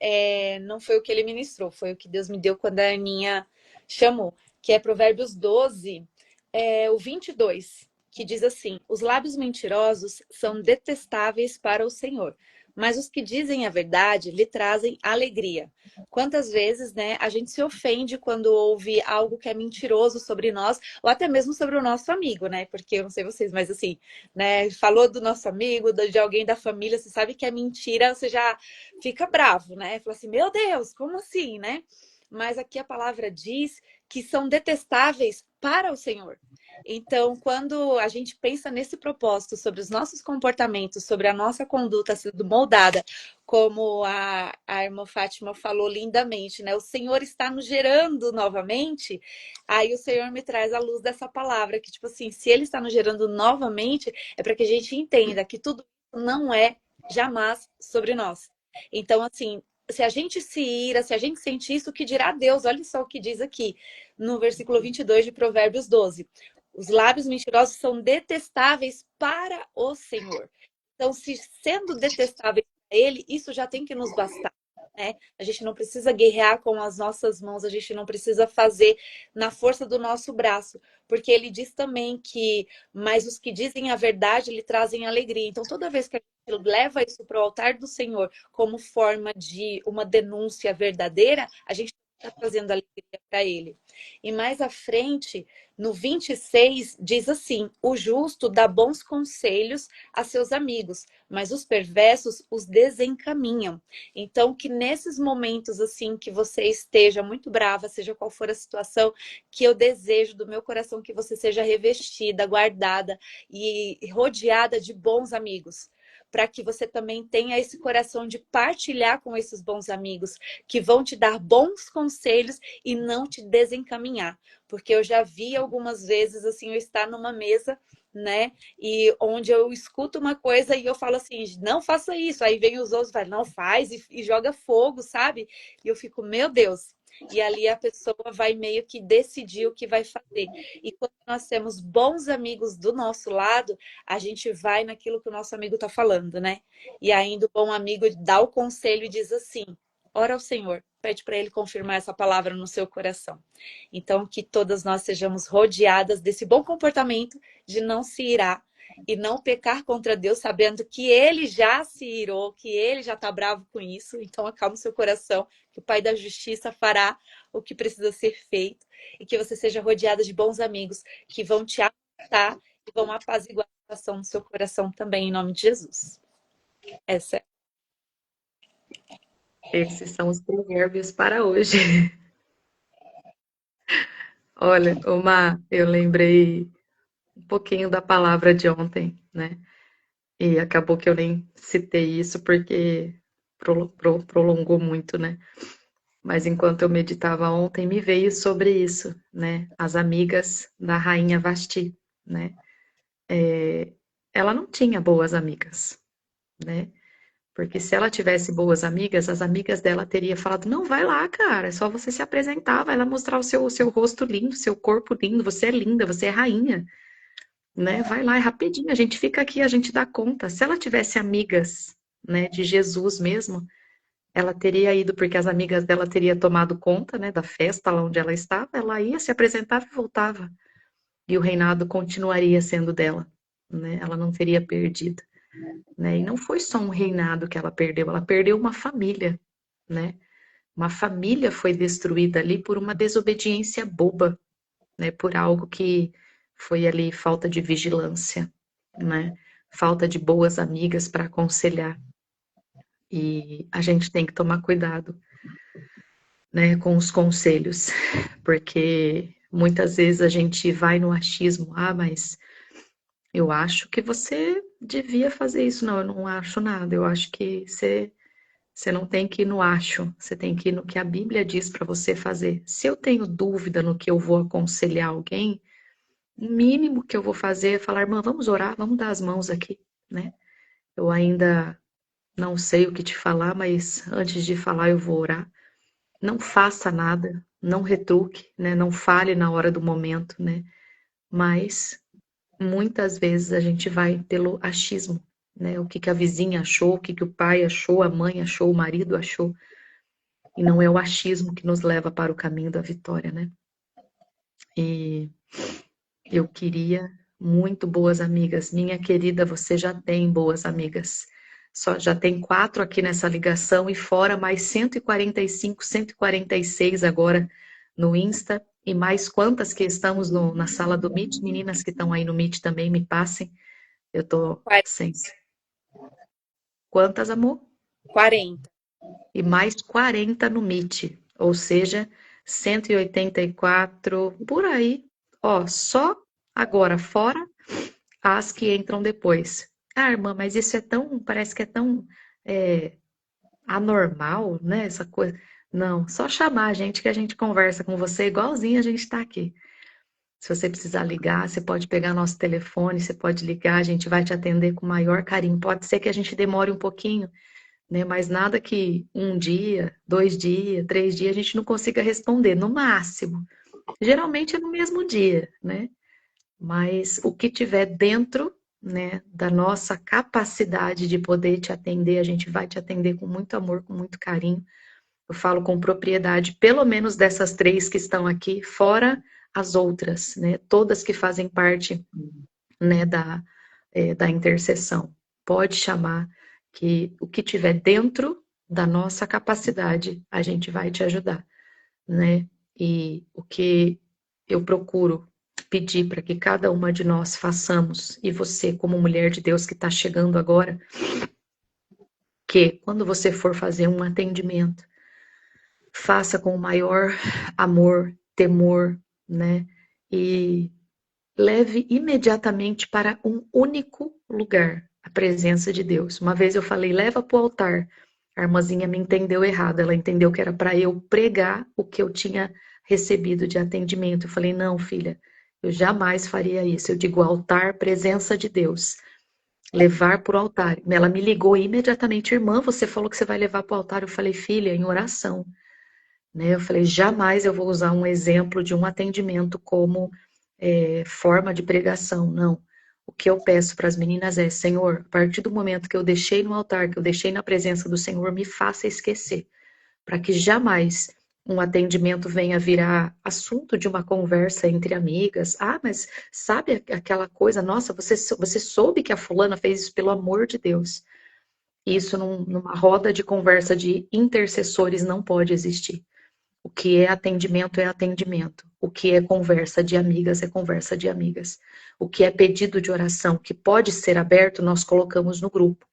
não foi o que ele ministrou, foi o que Deus me deu quando a Aninha chamou, que é Provérbios 12, o 22, que diz assim: os lábios mentirosos são detestáveis para o Senhor, mas os que dizem a verdade lhe trazem alegria. Quantas vezes, né, a gente se ofende quando ouve algo que é mentiroso sobre nós, ou até mesmo sobre o nosso amigo, né? Porque eu não sei vocês, mas assim, né, falou do nosso amigo, de alguém da família, você sabe que é mentira, você já fica bravo, né? Fala assim, meu Deus, como assim, né? Mas aqui a palavra diz que são detestáveis para o Senhor. Então, quando a gente pensa nesse propósito, sobre os nossos comportamentos, sobre a nossa conduta sendo moldada, como a irmã Fátima falou lindamente, né? O Senhor está nos gerando novamente. Aí o Senhor me traz a luz dessa palavra, que tipo assim, se Ele está nos gerando novamente, é para que a gente entenda que tudo não é jamais sobre nós. Então, assim, se a gente se ira, se a gente sente isso, o que dirá Deus? Olha só o que diz aqui, no versículo 22 de Provérbios 12. Os lábios mentirosos são detestáveis para o Senhor. Então, se sendo detestáveis para Ele, isso já tem que nos bastar, né? A gente não precisa guerrear com as nossas mãos, a gente não precisa fazer na força do nosso braço, porque Ele diz também que, mas os que dizem a verdade lhe trazem alegria. Então, toda vez que a gente leva isso para o altar do Senhor como forma de uma denúncia verdadeira, a gente está trazendo alegria para ele. E mais à frente, no 26, diz assim: o justo dá bons conselhos a seus amigos, mas os perversos os desencaminham. Então, que nesses momentos assim que você esteja muito brava, seja qual for a situação, que eu desejo do meu coração que você seja revestida, guardada e rodeada de bons amigos, para que você também tenha esse coração de partilhar com esses bons amigos, que vão te dar bons conselhos e não te desencaminhar. Porque eu já vi algumas vezes, assim, eu estar numa mesa, né, e onde eu escuto uma coisa e eu falo assim, não faça isso. Aí vem os outros e falam, não faz, e joga fogo, sabe? E eu fico, meu Deus. E ali a pessoa vai meio que decidir o que vai fazer. E quando nós temos bons amigos do nosso lado, a gente vai naquilo que o nosso amigo está falando, né? E ainda o bom amigo dá o conselho e diz assim: ora ao Senhor, pede para Ele confirmar essa palavra no seu coração. Então, que todas nós sejamos rodeadas desse bom comportamento de não se irar e não pecar contra Deus, sabendo que Ele já se irou, que Ele já está bravo com isso. Então, acalme seu coração, que o Pai da Justiça fará o que precisa ser feito e que você seja rodeada de bons amigos que vão te apontar e vão apaziguar a situação no seu coração também, em nome de Jesus. Essa é.
Esses são os provérbios para hoje. Olha, eu lembrei um pouquinho da palavra de ontem, né? E acabou que eu nem citei isso porque prolongou muito, né? Mas enquanto eu meditava ontem, me veio sobre isso, né? As amigas da rainha Vasti, né? Ela não tinha boas amigas, né? Porque se ela tivesse boas amigas, as amigas dela teriam falado: não, vai lá, cara, é só você se apresentar, vai lá mostrar o seu rosto lindo, seu corpo lindo, você é linda, você é rainha, né? Vai lá, é rapidinho, a gente fica aqui, a gente dá conta. Se ela tivesse amigas, né, de Jesus mesmo, ela teria ido, porque as amigas dela teriam tomado conta, né, da festa lá onde ela estava, ela ia, se apresentava e voltava. E o reinado continuaria sendo dela, né? Ela não teria perdido, né? E não foi só um reinado que ela perdeu uma família, né? Uma família foi destruída ali por uma desobediência boba, né? Por algo que foi ali falta de vigilância, né? Falta de boas amigas para aconselhar. E a gente tem que tomar cuidado, né, com os conselhos, porque muitas vezes a gente vai no achismo, mas eu acho que você devia fazer isso. Não, eu não acho nada. Eu acho que você não tem que ir no acho, você tem que ir no que a Bíblia diz para você fazer. Se eu tenho dúvida no que eu vou aconselhar alguém, o mínimo que eu vou fazer é falar: irmã, vamos orar, vamos dar as mãos aqui, né? Eu ainda não sei o que te falar, mas antes de falar eu vou orar. Não faça nada, não retruque, né? Não fale na hora do momento, né? Mas muitas vezes a gente vai pelo achismo, né? O que a vizinha achou, o que o pai achou, a mãe achou, o marido achou. E não é o achismo que nos leva para o caminho da vitória, né? E eu queria muito boas amigas. Minha querida, você já tem boas amigas. Só já tem 4 aqui nessa ligação e fora mais 145, 146 agora no Insta. E mais quantas que estamos na sala do Meet? Meninas que estão aí no Meet também, me passem. Eu tô sem. Quantas, amor?
40.
E mais 40 no Meet. Ou seja, 184 por aí. Ó, só agora, fora as que entram depois. Ah, irmã, mas isso é tão, parece que é tão anormal, né? Essa coisa. Não, só chamar a gente que a gente conversa com você igualzinho a gente está aqui. Se você precisar ligar, você pode pegar nosso telefone, você pode ligar, a gente vai te atender com o maior carinho. Pode ser que a gente demore um pouquinho, né? Mas nada que 1 dia, 2 dias, 3 dias a gente não consiga responder, no máximo. Geralmente é no mesmo dia, né? Mas o que tiver dentro, né, da nossa capacidade de poder te atender, a gente vai te atender com muito amor, com muito carinho. Eu falo com propriedade, pelo menos dessas 3 que estão aqui, fora as outras, né, todas que fazem parte, né, da intercessão. Pode chamar, que o que tiver dentro da nossa capacidade, a gente vai te ajudar. né? E o que eu procuro pedir para que cada uma de nós façamos, e você, como mulher de Deus que está chegando agora, que quando você for fazer um atendimento, faça com o maior amor, temor, né? E leve imediatamente para um único lugar, a presença de Deus. Uma vez eu falei, leva para o altar. A irmãzinha me entendeu errado, ela entendeu que era para eu pregar o que eu tinha recebido de atendimento. Eu falei, não, filha, eu jamais faria isso. Eu digo altar, presença de Deus. Levar para o altar. Ela me ligou imediatamente, irmã, você falou que você vai levar para o altar. Eu falei, filha, em oração. Né? Eu falei, jamais eu vou usar um exemplo de um atendimento como forma de pregação, não. O que eu peço para as meninas é, Senhor, a partir do momento que eu deixei no altar, que eu deixei na presença do Senhor, me faça esquecer, para que jamais um atendimento venha virar assunto de uma conversa entre amigas. Ah, mas sabe aquela coisa, nossa, você soube que a fulana fez isso, pelo amor de Deus. Isso numa roda de conversa de intercessores não pode existir. O que é atendimento é atendimento. O que é conversa de amigas é conversa de amigas. O que é pedido de oração que pode ser aberto, nós colocamos no grupo.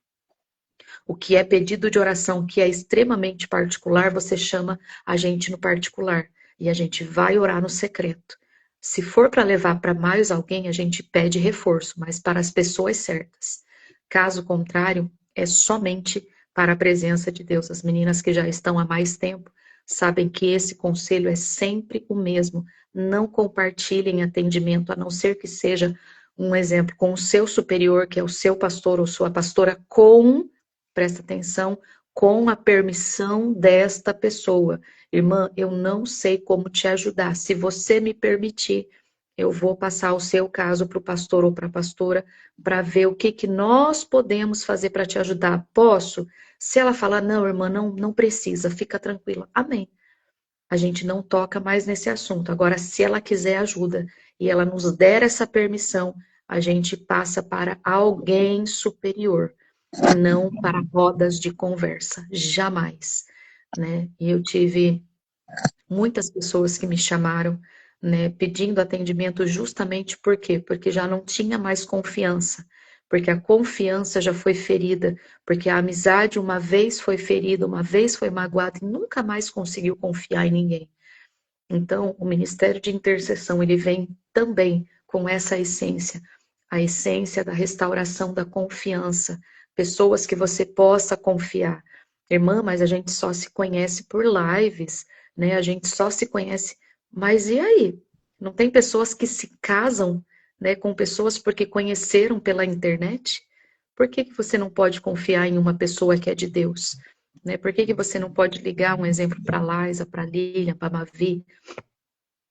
O que é pedido de oração que é extremamente particular, você chama a gente no particular. E a gente vai orar no secreto. Se for para levar para mais alguém, a gente pede reforço, mas para as pessoas certas. Caso contrário, é somente para a presença de Deus. As meninas que já estão há mais tempo sabem que esse conselho é sempre o mesmo. Não compartilhem atendimento, a não ser que seja um exemplo com o seu superior, que é o seu pastor ou sua pastora, presta atenção, com a permissão desta pessoa. Irmã, eu não sei como te ajudar. Se você me permitir, eu vou passar o seu caso para o pastor ou para a pastora para ver o que nós podemos fazer para te ajudar. Posso? Se ela falar, não, irmã, não precisa, fica tranquila. Amém. A gente não toca mais nesse assunto. Agora, se ela quiser ajuda e ela nos der essa permissão, a gente passa para alguém superior e não para rodas de conversa. Jamais. Né? E eu tive muitas pessoas que me chamaram, né, pedindo atendimento justamente por quê? Porque já não tinha mais confiança, porque a confiança já foi ferida, porque a amizade uma vez foi ferida, uma vez foi magoada e nunca mais conseguiu confiar em ninguém. Então, o Ministério de Intercessão, ele vem também com essa essência, a essência da restauração da confiança, pessoas que você possa confiar. Irmã, mas a gente só se conhece por lives, né? A gente só se conhece. Mas e aí? Não tem pessoas que se casam, né, com pessoas porque conheceram pela internet? Por que você não pode confiar em uma pessoa que é de Deus? Né? Por que você não pode ligar um exemplo para a Liza, para a Lilian, para a Mavi,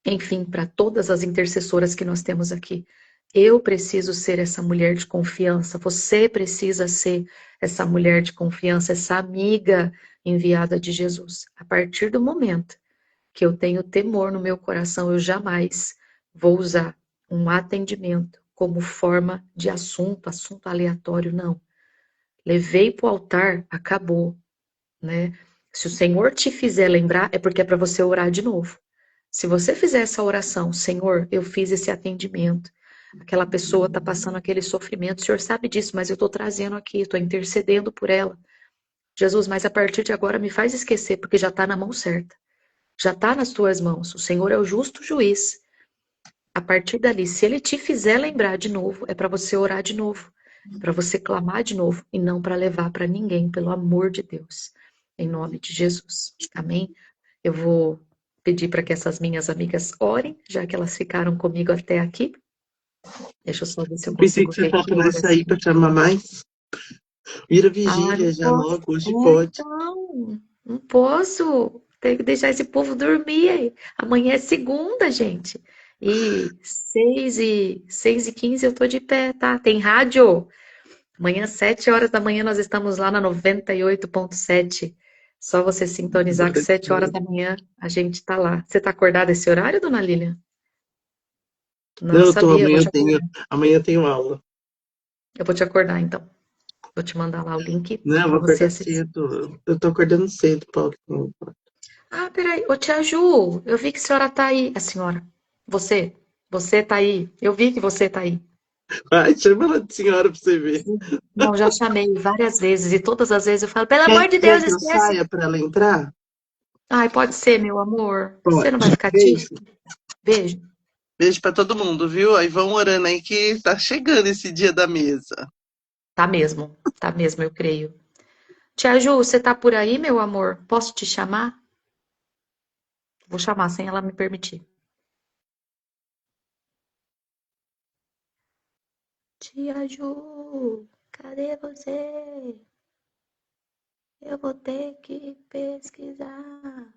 enfim, para todas as intercessoras que nós temos aqui? Eu preciso ser essa mulher de confiança, você precisa ser essa mulher de confiança, essa amiga enviada de Jesus. A partir do momento que eu tenho temor no meu coração, eu jamais vou usar um atendimento como forma de assunto aleatório, não. Levei para o altar, acabou, né? Se o Senhor te fizer lembrar, é porque é para você orar de novo. Se você fizer essa oração, Senhor, eu fiz esse atendimento, aquela pessoa está passando aquele sofrimento, o Senhor sabe disso, mas eu estou trazendo aqui, estou intercedendo por ela. Jesus, mas a partir de agora me faz esquecer, porque já está na mão certa. Já está nas tuas mãos. O Senhor é o justo juiz. A partir dali, se Ele te fizer lembrar de novo, é para você orar de novo, para você clamar de novo, e não para levar para ninguém, pelo amor de Deus. Em nome de Jesus. Amém? Eu vou pedir para que essas minhas amigas orem, já que elas ficaram comigo até aqui. Deixa eu só ver se eu
Pensei
consigo
que você
ver que
falta mais
horas.
sair para te amar mais. Vira
Ah,
vigília
não
já
posso.
logo, hoje pode.
Não posso. Tenho que deixar esse povo dormir. Amanhã é segunda, gente. E 6h15 eu tô de pé, tá? Tem rádio. Amanhã, 7 horas da manhã, nós estamos lá na 98.7. Só você sintonizar que 7 horas da manhã a gente tá lá. Você tá acordada esse horário, dona Lilian? Não
Não, eu tô,
sabia, eu vou te acordar.
amanhã tenho aula.
Eu vou te acordar, então. Vou te mandar lá o link
Não, eu
para
vou
você
acordar
assistir.
cedo. Eu tô acordando cedo, Paulo.
Ah, peraí. Ô, tia Ju, eu vi que a senhora tá aí. A senhora. Você. Você tá aí. Eu vi que você tá aí.
Ai, chama ela de senhora pra você ver.
Não, já chamei várias vezes e todas as vezes eu falo, pelo amor de
Quer
Deus,
que eu
esquece.
saia pra ela entrar?
Ai, pode ser, meu amor. Você não vai
Pode.
ficar
Beijo.
triste? Beijo.
Beijo pra todo mundo, viu? Aí vão orando aí que tá chegando esse dia da mesa.
Tá mesmo, eu creio. Tia Ju, você tá por aí, meu amor? Posso te chamar? Vou chamar sem ela me permitir. Tia Ju, cadê você? Eu vou ter que pesquisar.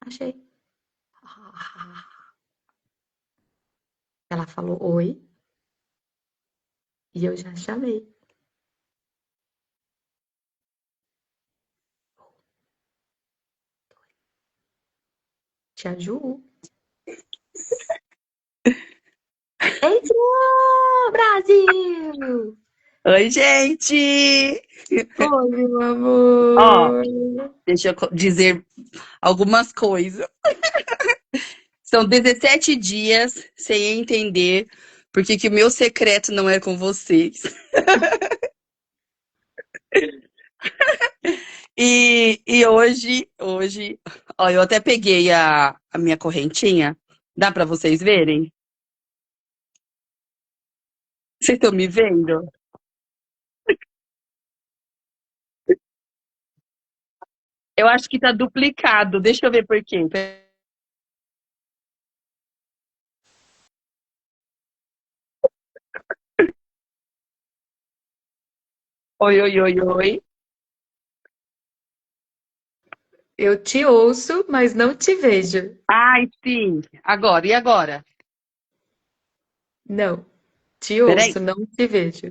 Achei. Ela falou oi e eu já chamei. Tia Ju. Entrou, Brasil!
Oi, gente!
Oi, meu
Ó,
amor.
deixa eu dizer algumas coisas. São 17 dias sem entender por que que o meu secreto não é com vocês. E hoje, ó, eu até peguei a minha correntinha. Dá pra vocês verem? Vocês estão me vendo? Eu acho que tá duplicado. Deixa eu ver por quê. Oi, oi, oi, oi.
Eu te ouço, mas não te vejo.
Ai, sim. Agora, e agora?
Não, te
Peraí.
ouço, não te vejo.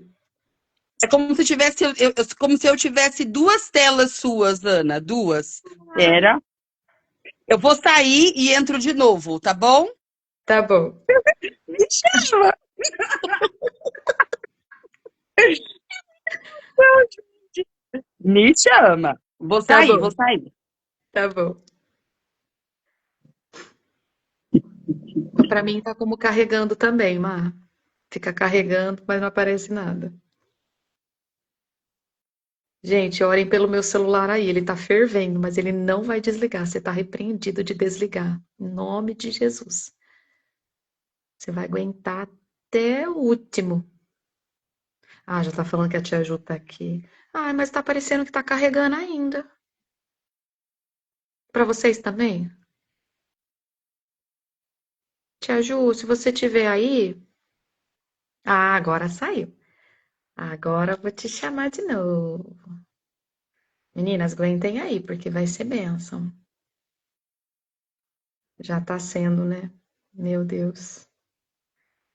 É como se tivesse, como se eu tivesse duas telas suas, Ana, duas. Era. Eu vou sair e entro de novo, tá bom?
Tá bom.
Me chama. Me chama. Vou
Tá
sair, vou
bom,
sair.
tá bom. Pra mim tá como carregando também, Mar. Fica carregando, mas não aparece nada. Gente, orem pelo meu celular aí. Ele tá fervendo, mas ele não vai desligar. Você tá repreendido de desligar. Em nome de Jesus. Você vai aguentar até o último. Ah, já tá falando que a tia Ju tá aqui. Ah, mas tá parecendo que tá carregando ainda. Pra vocês também? Tia Ju, se você tiver aí. Ah, agora saiu. Agora eu vou te chamar de novo. Meninas, aguentem aí, porque vai ser bênção. Já tá sendo, né? Meu Deus.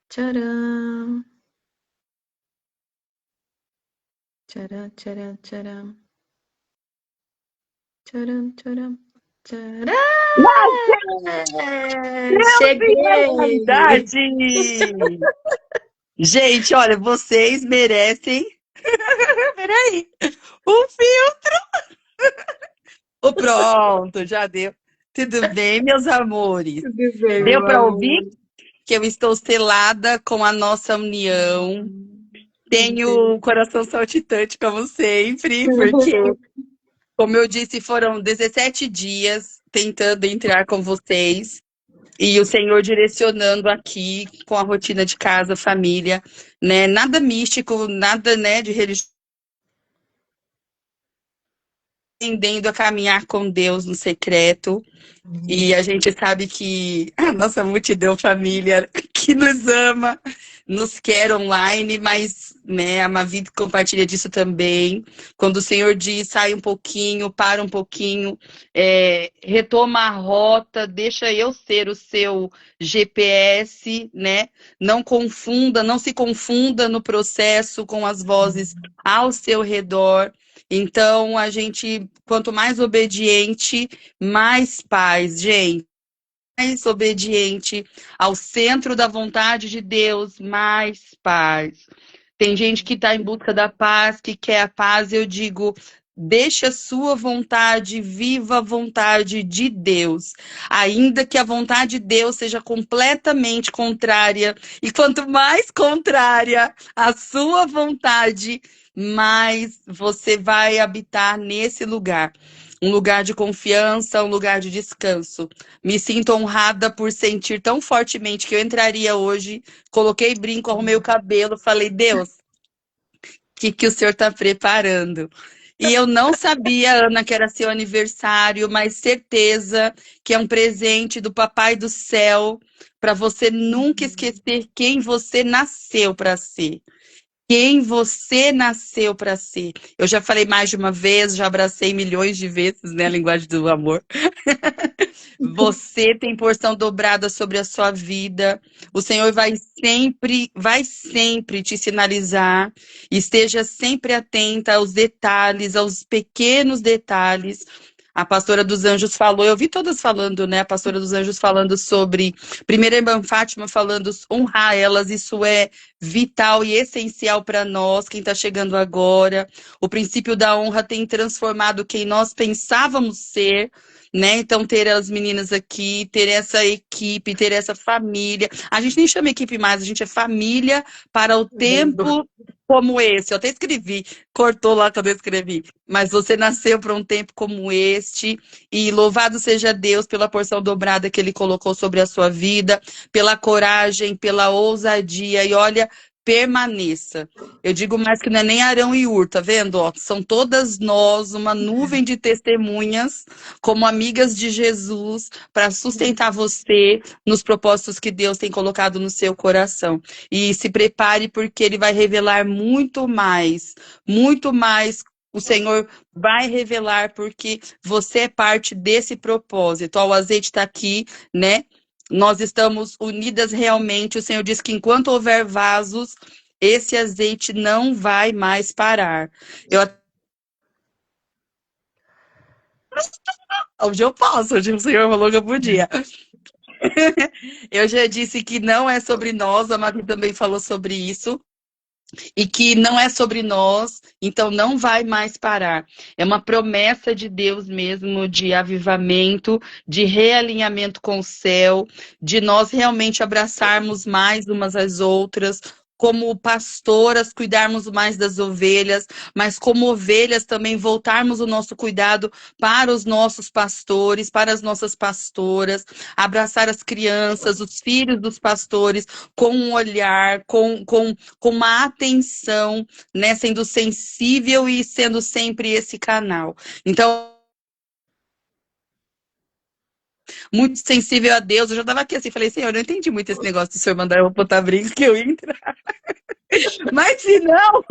Tcharam. Tcharam, tcharam, tcharam. Tcharam, tcharam, tcharam. Cheguei!
Verdade! Gente, olha, vocês merecem. Peraí. O fio. O pronto, já deu. Tudo bem, meus amores?
Tudo bem,
Deu
meu
para ouvir
amor.
que eu estou selada com a nossa união. Tenho um coração saltitante como sempre, porque, como eu disse, foram 17 dias tentando entrar com vocês e o Senhor direcionando aqui com a rotina de casa, família, né? Nada místico, nada, né, de religião, aprendendo a caminhar com Deus no secreto. E a gente sabe que a nossa multidão família que nos ama, nos quer online, mas né, a Mavi compartilha disso também. Quando o Senhor diz, sai um pouquinho, para um pouquinho, retoma a rota, deixa eu ser o seu GPS, né? Não confunda, não se confunda no processo com as vozes ao seu redor. Então, a gente, quanto mais obediente, mais paz, gente. Mais obediente ao centro da vontade de Deus, mais paz. Tem gente que está em busca da paz, que quer a paz, eu digo, Deixe a sua vontade, viva a vontade de Deus. Ainda que a vontade de Deus seja completamente contrária. E quanto mais contrária a sua vontade, mais você vai habitar nesse lugar. Um lugar de confiança, um lugar de descanso. Me sinto honrada por sentir tão fortemente que eu entraria hoje, coloquei brinco, arrumei o cabelo, falei, Deus, o que o senhor está preparando? E eu não sabia, Ana, que era seu aniversário, mas certeza que é um presente do Papai do Céu para você nunca esquecer quem você nasceu para ser. Quem você nasceu para ser. Eu já falei mais de uma vez, já abracei milhões de vezes, né, a linguagem do amor. Você tem porção dobrada sobre a sua vida. O Senhor vai sempre te sinalizar. Esteja sempre atenta aos detalhes, aos pequenos detalhes. A pastora dos anjos falou, eu vi todas falando, né? A pastora dos anjos falando sobre, primeira irmã Fátima falando, honrar elas, isso é vital e essencial para nós, quem está chegando agora. O princípio da honra tem transformado quem nós pensávamos ser, né? Então, ter as meninas aqui, ter essa equipe, ter essa família. A gente nem chama equipe mais, a gente é família para o tempo como esse. Eu até escrevi, cortou lá quando eu escrevi. Mas você nasceu para um tempo como este, e louvado seja Deus pela porção dobrada que Ele colocou sobre a sua vida, pela coragem, pela ousadia, e olha, permaneça. Eu digo mais que não é nem Arão e Ur, tá vendo? Ó, são todas nós, uma nuvem de testemunhas, como amigas de Jesus, para sustentar você nos propósitos que Deus tem colocado no seu coração. E se prepare, porque Ele vai revelar muito mais o Senhor vai revelar, porque você é parte desse propósito. Ó, o azeite está aqui, né? Nós estamos unidas realmente. O Senhor diz que enquanto houver vasos, esse azeite não vai mais parar. Hoje eu posso, hoje o Senhor falou que eu podia. Eu já disse que não é sobre nós, a Mari também falou sobre isso. E que não é sobre nós, então não vai mais parar. É uma promessa de Deus mesmo, de avivamento, de realinhamento com o céu, de nós realmente abraçarmos mais umas às outras, como pastoras, cuidarmos mais das ovelhas, mas como ovelhas também voltarmos o nosso cuidado para os nossos pastores, para as nossas pastoras, abraçar as crianças, os filhos dos pastores, com um olhar, com uma atenção, né, sendo sensível e sendo sempre esse canal. Então, muito sensível a Deus. Eu já estava aqui assim, falei, Senhor, eu não entendi muito esse negócio do Senhor mandar eu botar brincos que eu ia entrar. Mas se não,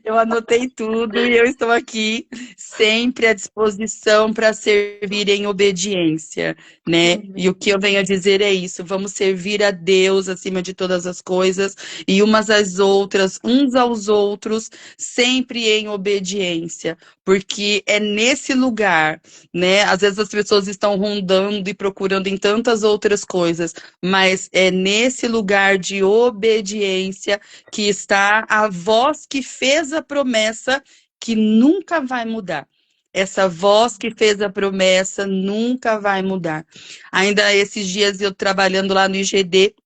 eu anotei tudo e eu estou aqui sempre à disposição para servir em obediência, né? E o que eu venho a dizer é isso, vamos servir a Deus acima de todas as coisas e umas às outras, uns aos outros, sempre em obediência, porque é nesse lugar, né? Às vezes as pessoas estão rondando e procurando em tantas outras coisas, mas é nesse lugar de obediência que está a voz que fez a promessa, que nunca vai mudar. Essa voz que fez a promessa nunca vai mudar. Ainda esses dias eu trabalhando lá no IGD,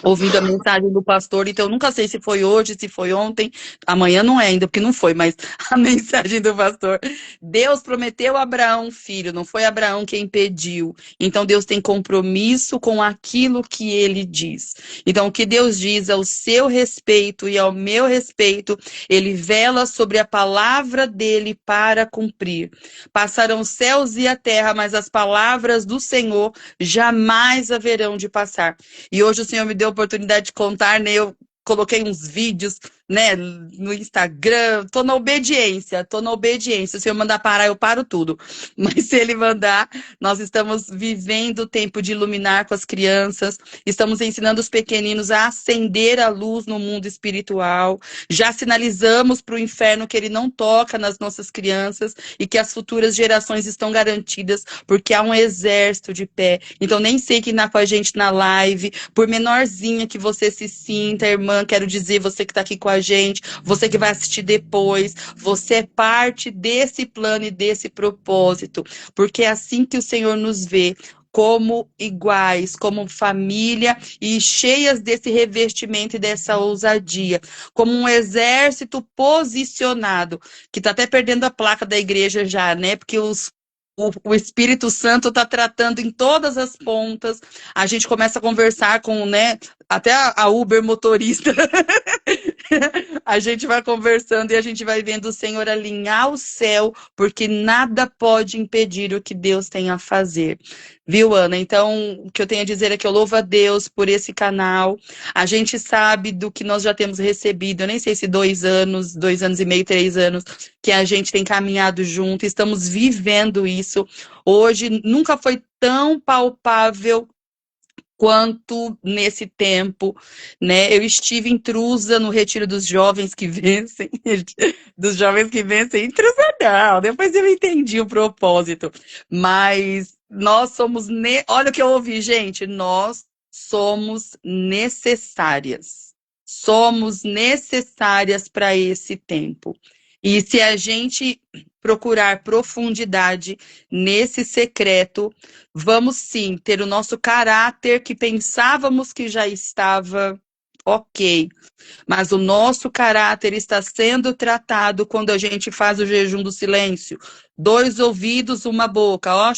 ouvindo a mensagem do pastor, então eu nunca sei se foi hoje, se foi ontem, amanhã não é ainda, porque não foi, mas a mensagem do pastor. Deus prometeu a Abraão um filho, não foi Abraão quem pediu. Então Deus tem compromisso com aquilo que ele diz. Então o que Deus diz ao seu respeito e ao meu respeito, ele vela sobre a palavra dele para cumprir. Passarão os céus e a terra, mas as palavras do Senhor jamais haverão de passar. E hoje o Senhor me deu a oportunidade de contar, né? Eu coloquei uns vídeos, né, no Instagram, tô na obediência. Se o Senhor mandar parar, eu paro tudo. Mas se Ele mandar, nós estamos vivendo o tempo de iluminar com as crianças, estamos ensinando os pequeninos a acender a luz no mundo espiritual, já sinalizamos para o inferno que ele não toca nas nossas crianças e que as futuras gerações estão garantidas, porque há um exército de pé. Então nem sei quem está com a gente na live, por menorzinha que você se sinta, irmã, quero dizer, você que está aqui com a gente, você que vai assistir depois, você é parte desse plano e desse propósito, porque é assim que o Senhor nos vê, como iguais, como família e cheias desse revestimento e dessa ousadia, como um exército posicionado, que está até perdendo a placa da igreja já, né? Porque o Espírito Santo está tratando em todas as pontas. A gente começa a conversar com, né, até a Uber motorista. A gente vai conversando e a gente vai vendo o Senhor alinhar o céu, porque nada pode impedir o que Deus tem a fazer. Viu, Ana? Então, o que eu tenho a dizer é que eu louvo a Deus por esse canal. A gente sabe do que nós já temos recebido. Eu nem sei se 2 anos e meio, 3 anos, que a gente tem caminhado junto. Estamos vivendo isso. Hoje, nunca foi tão palpável quanto nesse tempo, né? Eu estive intrusa no Retiro dos Jovens que Vencem, intrusa não, depois eu entendi o propósito, mas nós somos, olha o que eu ouvi, gente, nós somos necessárias para esse tempo, e se a gente procurar profundidade nesse secreto, vamos sim ter o nosso caráter que pensávamos que já estava ok, mas o nosso caráter está sendo tratado quando a gente faz o jejum do silêncio. 2 ouvidos, 1 boca, ó.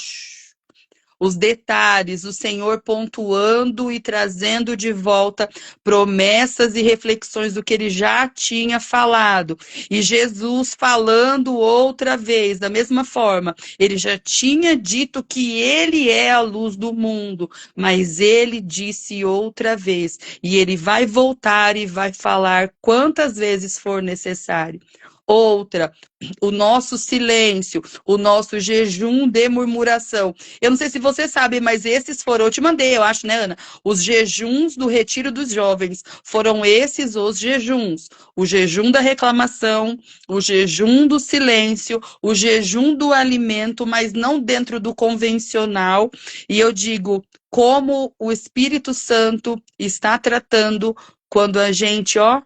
Os detalhes, o Senhor pontuando e trazendo de volta promessas e reflexões do que ele já tinha falado. E Jesus falando outra vez, da mesma forma. Ele já tinha dito que ele é a luz do mundo, mas ele disse outra vez. E ele vai voltar e vai falar quantas vezes for necessário. Outra, o nosso silêncio, o nosso jejum de murmuração. Eu não sei se você sabe, mas esses foram, eu te mandei, eu acho, né, Ana? Os jejuns do Retiro dos Jovens, foram esses os jejuns. O jejum da reclamação, o jejum do silêncio, o jejum do alimento, mas não dentro do convencional. E eu digo, como o Espírito Santo está tratando quando a gente, ó...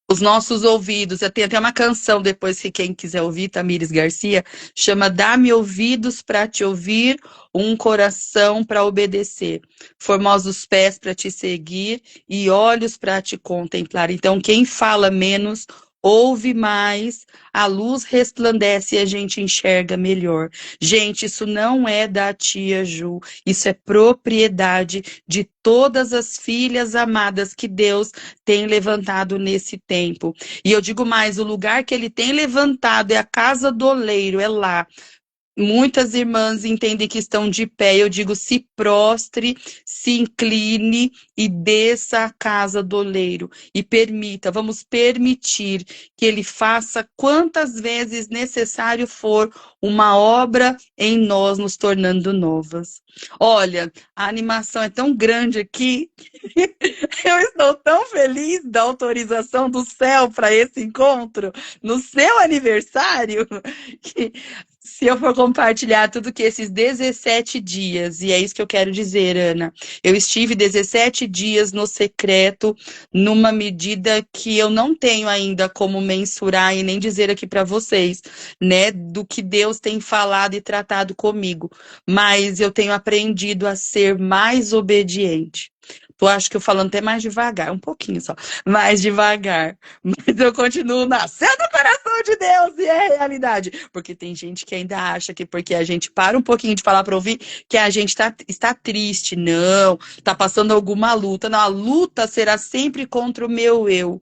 Os nossos ouvidos, tem até uma canção depois que quem quiser ouvir, Tamires Garcia, chama Dá-me ouvidos para te ouvir, um coração para obedecer, formosos pés para te seguir e olhos para te contemplar. Então, quem fala menos, ouve mais, a luz resplandece e a gente enxerga melhor. Gente, isso não é da tia Ju, isso é propriedade de todas as filhas amadas que Deus tem levantado nesse tempo. E eu digo mais, o lugar que ele tem levantado é a casa do oleiro, é lá. Muitas irmãs entendem que estão de pé, eu digo, se prostre, se incline e desça a casa do oleiro. E permita, vamos permitir que ele faça quantas vezes necessário for uma obra em nós, nos tornando novas. Olha, a animação é tão grande aqui, eu estou tão feliz da autorização do céu para esse encontro, no seu aniversário, que... Se eu for compartilhar tudo que esses 17 dias, e é isso que eu quero dizer, Ana, eu estive 17 dias no secreto, numa medida que eu não tenho ainda como mensurar e nem dizer aqui para vocês, né, do que Deus tem falado e tratado comigo, mas eu tenho aprendido a ser mais obediente. Eu acho que eu falando até mais devagar, um pouquinho só, mais devagar. Mas eu continuo nascendo do coração de Deus e é realidade. Porque tem gente que ainda acha que porque a gente para um pouquinho de falar para ouvir, que a gente está triste. Não, está passando alguma luta. Não, a luta será sempre contra o meu eu.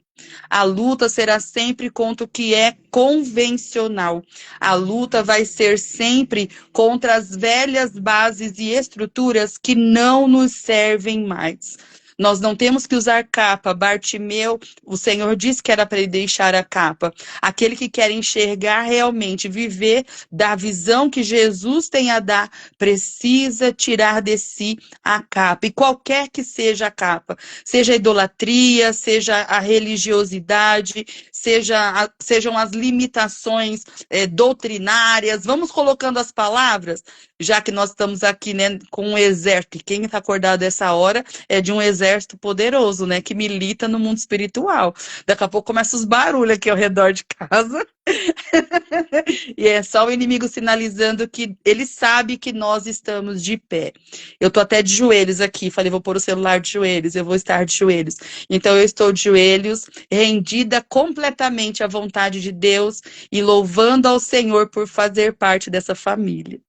A luta será sempre contra o que é convencional. A luta vai ser sempre contra as velhas bases e estruturas que não nos servem mais. Nós não temos que usar capa. Bartimeu, o Senhor disse que era para ele deixar a capa. Aquele que quer enxergar realmente, viver da visão que Jesus tem a dar, precisa tirar de si a capa. E qualquer que seja a capa, seja a idolatria, seja a religiosidade, sejam as limitações doutrinárias, vamos colocando as palavras. já que nós estamos aqui, né, com um exército, e quem está acordado essa hora é de um exército poderoso, né, que milita no mundo espiritual. Daqui a pouco começa os barulhos aqui ao redor de casa. E é só o inimigo sinalizando que ele sabe que nós estamos de pé. Eu tô até de joelhos aqui, falei, vou pôr o celular de joelhos, eu vou estar de joelhos. Então eu estou de joelhos, rendida completamente à vontade de Deus e louvando ao Senhor por fazer parte dessa família.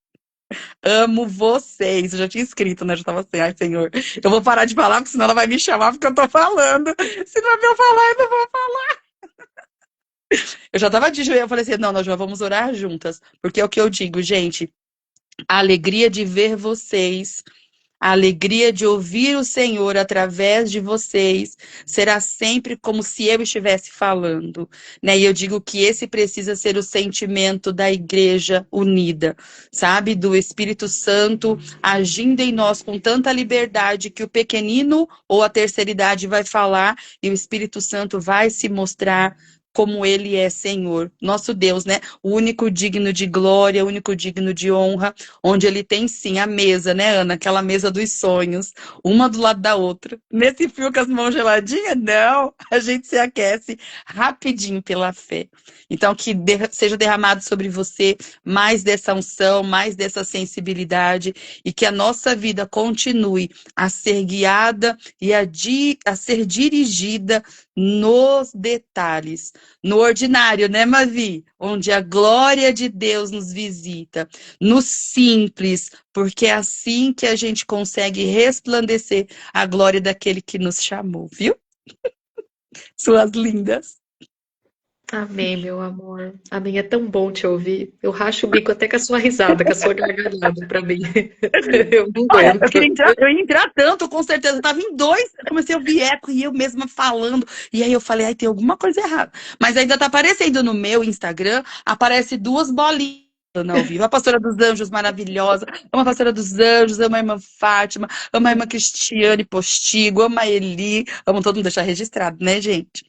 Amo vocês. Eu já tinha escrito, né? Já tava assim, ai, Senhor, eu vou parar de falar, porque senão ela vai me chamar porque eu tô falando. Se não é pra eu falar, eu não vou falar. Eu já tava de joelho, eu falei assim, não, nós já vamos orar juntas. Porque é o que eu digo, gente, a alegria de ver vocês, a alegria de ouvir o Senhor através de vocês será sempre como se eu estivesse falando, né? E eu digo que esse precisa ser o sentimento da igreja unida, sabe? Do Espírito Santo agindo em nós com tanta liberdade que o pequenino ou a terceira idade vai falar e o Espírito Santo vai se mostrar como ele é Senhor, nosso Deus, né? O único digno de glória, o único digno de honra, onde ele tem sim a mesa, né, Ana? Aquela mesa dos sonhos, uma do lado da outra. Nesse frio com as mãos geladinhas, não, a gente se aquece rapidinho pela fé. Então, que seja derramado sobre você mais dessa unção, mais dessa sensibilidade, e que a nossa vida continue a ser guiada e a ser dirigida nos detalhes, no ordinário, né, Mavi? Onde a glória de Deus nos visita, no simples, porque é assim que a gente consegue resplandecer a glória daquele que nos chamou, viu? Suas lindas.
Amém, meu amor. Amém, é tão bom te ouvir. Eu racho o bico até com a sua risada, com a sua gargalhada pra mim. Eu não
Olha,
aguento.
eu ia entrar tanto, com certeza. Eu tava em dois, eu comecei a ouvir eco e eu mesma falando. E aí eu falei, ai, tem alguma coisa errada. Mas ainda tá aparecendo no meu Instagram, aparece duas bolinhas ao vivo. A pastora dos anjos maravilhosa, amo a pastora dos anjos, amo a irmã Fátima, amo a irmã Cristiane Postigo, amo a Eli, amo todo mundo deixar registrado, né, gente?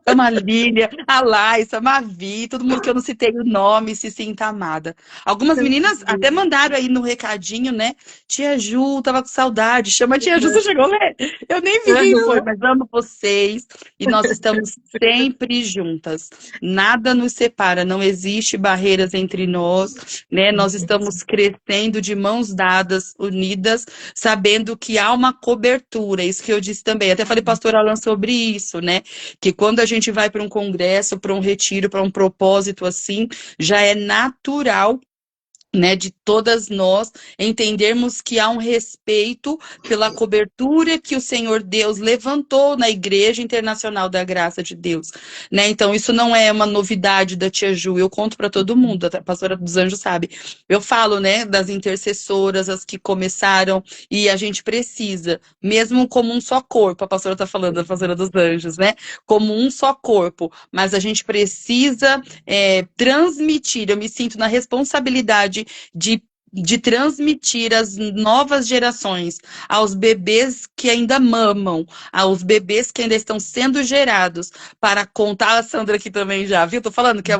Amo a Lília, a Laís, a Mavi, todo mundo que eu não citei o nome, se sinta amada. Algumas meninas até mandaram aí no recadinho, né? Tia Ju, tava com saudade. Chama a Tia Ju, você chegou, né? Eu nem vi quem foi, mas amo vocês. E nós estamos sempre juntas. Nada nos separa, não existe barreiras entre nós, né? Nós estamos crescendo de mãos dadas, unidas, sabendo que há uma cobertura. Isso que eu disse também. Até falei, pastor Alan, sobre isso, né? Que quando a gente vai para um congresso, para um retiro, para um propósito assim, já é natural, né, de todas nós entendermos que há um respeito pela cobertura que o Senhor Deus levantou na Igreja Internacional da Graça de Deus, né? Então isso não é uma novidade da Tia Ju, eu conto para todo mundo, a pastora dos anjos sabe. Eu falo, né, das intercessoras, as que começaram, e a gente precisa, mesmo como um só corpo, a pastora está falando, a pastora dos anjos, né? Como um só corpo, mas a gente precisa transmitir, eu me sinto na responsabilidade de transmitir às novas gerações, aos bebês que ainda mamam, aos bebês que ainda estão sendo gerados, para contar, a Sandra aqui também já, viu? Tô falando que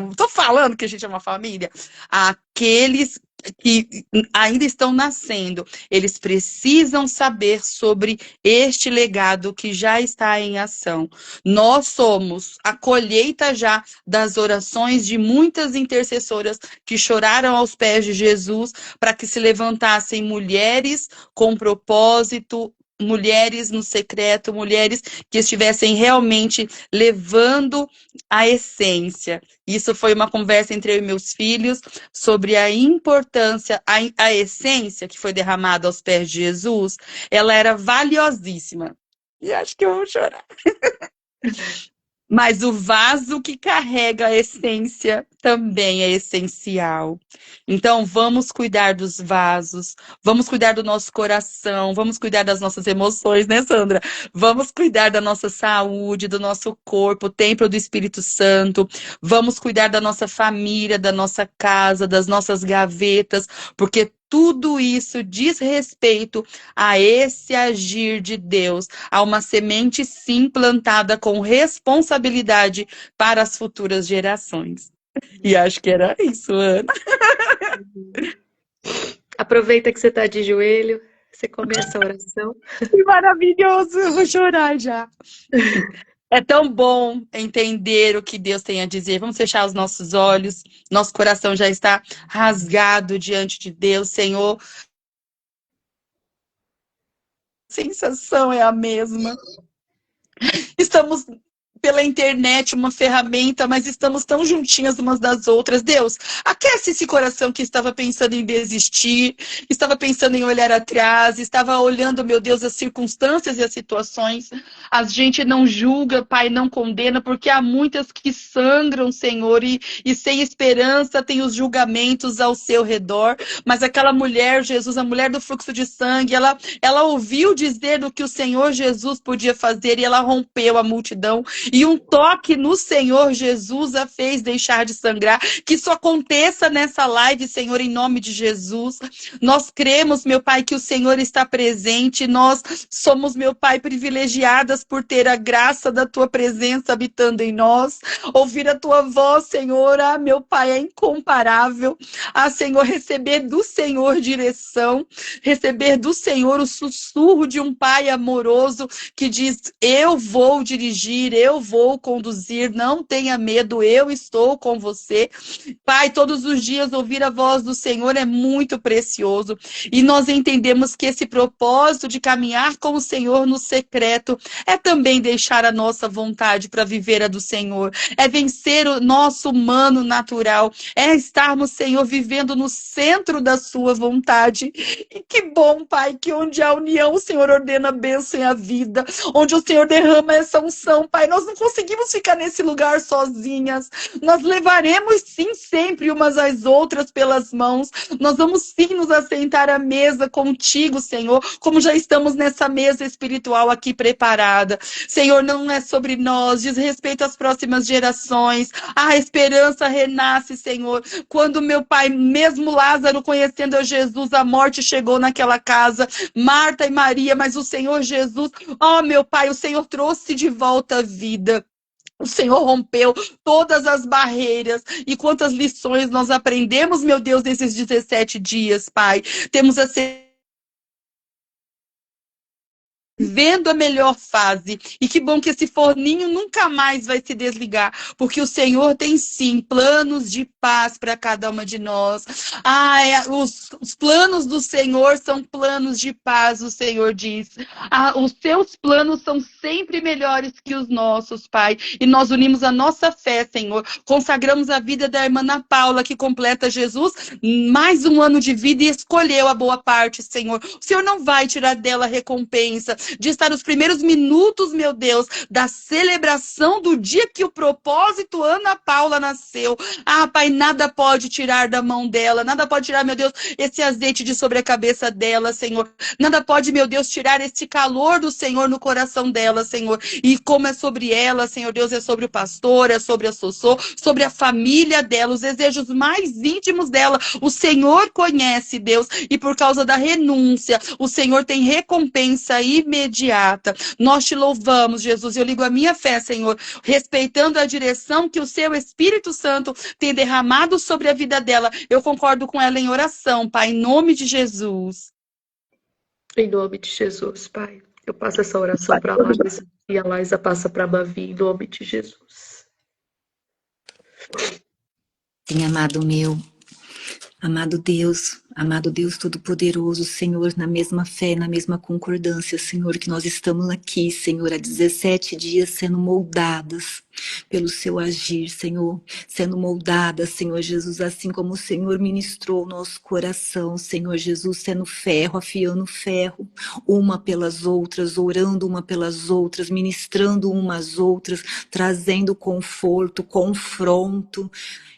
a gente é uma família. Aqueles que ainda estão nascendo, eles precisam saber sobre este legado que já está em ação. Nós somos a colheita já das orações de muitas intercessoras que choraram aos pés de Jesus para que se levantassem mulheres com propósito, mulheres no secreto, mulheres que estivessem realmente levando a essência. Isso foi uma conversa entre eu e meus filhos sobre a importância, a essência que foi derramada aos pés de Jesus, ela era valiosíssima. E acho que eu vou chorar. Mas o vaso que carrega a essência também é essencial. Então, vamos cuidar dos vasos, vamos cuidar do nosso coração, vamos cuidar das nossas emoções, né, Sandra? Vamos cuidar da nossa saúde, do nosso corpo, o templo do Espírito Santo. Vamos cuidar da nossa família, da nossa casa, das nossas gavetas, porque tudo isso diz respeito a esse agir de Deus, a uma semente sim plantada com responsabilidade para as futuras gerações. E acho que era isso, Ana.
Aproveita que você está de joelho, você começa a oração.
Que maravilhoso, eu vou chorar já. É tão bom entender o que Deus tem a dizer. Vamos fechar os nossos olhos. Nosso coração já está rasgado diante de Deus, Senhor. A sensação é a mesma. Estamos pela internet, uma ferramenta, mas estamos tão juntinhas umas das outras. Deus, aquece esse coração que estava pensando em desistir, estava pensando em olhar atrás, estava olhando, meu Deus, as circunstâncias e as situações. A gente não julga, Pai, não condena, porque há muitas que sangram, Senhor, e sem esperança tem os julgamentos ao seu redor. Mas aquela mulher, Jesus, a mulher do fluxo de sangue, ela ouviu dizer do que o Senhor Jesus podia fazer e ela rompeu a multidão. E um toque no Senhor Jesus a fez deixar de sangrar. Que isso aconteça nessa live, Senhor, em nome de Jesus. Nós cremos, meu Pai, que o Senhor está presente. Nós somos, meu Pai, privilegiadas por ter a graça da Tua presença habitando em nós. Ouvir a Tua voz, Senhor, meu Pai, é incomparável. Senhor, receber do Senhor direção. Receber do Senhor o sussurro de um Pai amoroso que diz, eu vou dirigir, eu vou conduzir, não tenha medo, eu estou com você. Pai, todos os dias ouvir a voz do Senhor é muito precioso. E nós entendemos que esse propósito de caminhar com o Senhor no secreto é também deixar a nossa vontade para viver a do Senhor. É vencer o nosso humano natural. É estarmos, Senhor, vivendo no centro da sua vontade. E que bom, Pai, que onde há união, o Senhor ordena a bênção e a vida. Onde o Senhor derrama essa unção, Pai. Nós não conseguimos ficar nesse lugar sozinhas. Nós levaremos, sim, sempre umas às outras pelas mãos. Nós vamos, sim, nos assentar à mesa contigo, Senhor, como já estamos nessa mesa espiritual aqui preparada. Senhor, não é sobre nós, diz respeito às próximas gerações. A esperança renasce, Senhor. Quando, meu Pai, mesmo Lázaro conhecendo a Jesus, a morte chegou naquela casa. Marta e Maria, mas o Senhor Jesus, meu Pai, o Senhor trouxe de volta a vida. O Senhor rompeu todas as barreiras. E quantas lições nós aprendemos, meu Deus, nesses 17 dias, Pai. Temos a vendo a melhor fase. E que bom que esse forninho nunca mais vai se desligar, porque o Senhor tem sim planos de paz para cada uma de nós. Os planos do Senhor são planos de paz, o Senhor diz. Os seus planos são sempre melhores que os nossos, Pai. E nós unimos a nossa fé, Senhor. Consagramos a vida da irmã Ana Paula, que completa Jesus, mais um ano de vida e escolheu a boa parte, Senhor. O Senhor não vai tirar dela a recompensa de estar nos primeiros minutos, meu Deus, da celebração do dia que o propósito Ana Paula nasceu. Pai, nada pode tirar da mão dela, nada pode tirar, meu Deus, esse azeite de sobre a cabeça dela, Senhor. Nada pode, meu Deus, tirar esse calor do Senhor no coração dela, Senhor. E como é sobre ela, Senhor Deus, é sobre o pastor, é sobre a Sossô, sobre a família dela, os desejos mais íntimos dela. O Senhor conhece, Deus, e por causa da renúncia, o Senhor tem recompensa imediata. Nós te louvamos, Jesus. Eu ligo a minha fé, Senhor, respeitando a direção que o seu Espírito Santo tem derramado sobre a vida dela. Eu concordo com ela em oração, Pai, em nome de Jesus.
Em nome de Jesus, Pai. Eu passo essa oração para a Laisa e a Laisa passa para a Bavi, em nome de Jesus.
Sim, amado meu. Amado Deus Todo-Poderoso, Senhor, na mesma fé, na mesma concordância, Senhor, que nós estamos aqui, Senhor, há 17 dias sendo moldadas pelo seu agir, Senhor, sendo moldadas, Senhor Jesus, assim como o Senhor ministrou o nosso coração, Senhor Jesus, sendo ferro, afiando ferro, uma pelas outras, orando uma pelas outras, ministrando umas às outras, trazendo conforto, confronto.